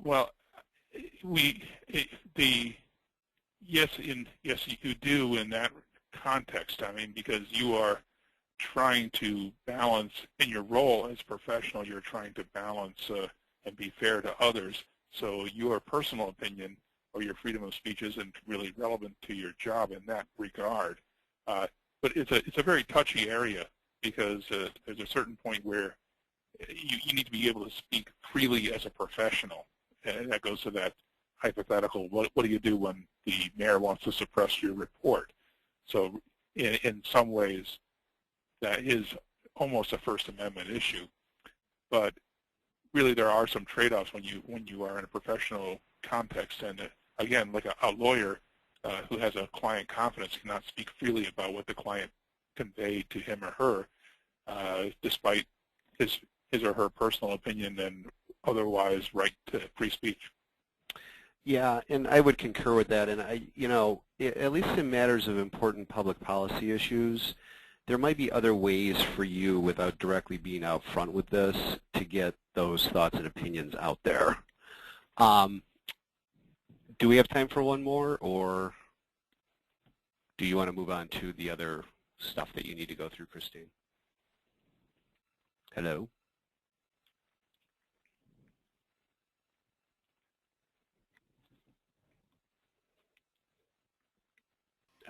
Well, yes, you do in that context. I mean, because you are trying to balance, in your role as a professional, you're trying to balance and be fair to others. So your personal opinion or your freedom of speech isn't really relevant to your job in that regard. But it's a very touchy area because there's a certain point where you need to be able to speak freely as a professional. And that goes to that hypothetical, what do you do when the mayor wants to suppress your report? So in some ways, that is almost a First Amendment issue. But really there are some trade-offs when you are in a professional context. And again, like a lawyer who has a client confidence cannot speak freely about what the client conveyed to him or her, despite his or her personal opinion and otherwise right to free speech. Yeah, and I would concur with that. And at least in matters of important public policy issues, there might be other ways for you, without directly being out front with this, to get those thoughts and opinions out there. Do we have time for one more, or do you want to move on to the other stuff that you need to go through, Christine? Hello?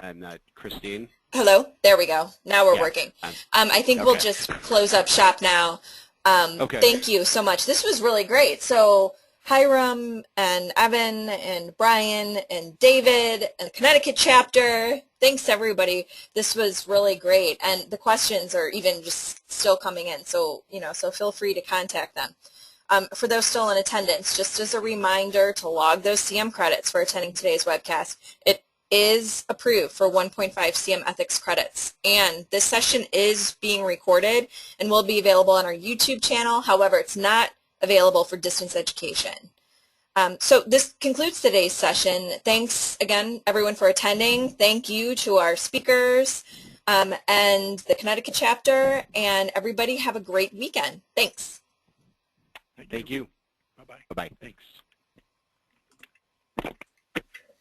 I'm not, Christine? Hello? There we go. Now we're Yeah, working. I think we'll just close up shop now. Okay. Thank you so much. This was really great. So Hiram and Evan and Brian and David and Connecticut Chapter, thanks everybody. This was really great. And the questions are even just still coming in. So, so feel free to contact them. For those still in attendance, just as a reminder to log those CM credits for attending today's webcast. It is approved for 1.5 CM ethics credits. And this session is being recorded and will be available on our YouTube channel. However, it's not available for distance education. So this concludes today's session. Thanks again, everyone, for attending. Thank you to our speakers and the Connecticut chapter, and everybody have a great weekend. Thanks. Thank you. Bye-bye. Bye-bye. Thanks.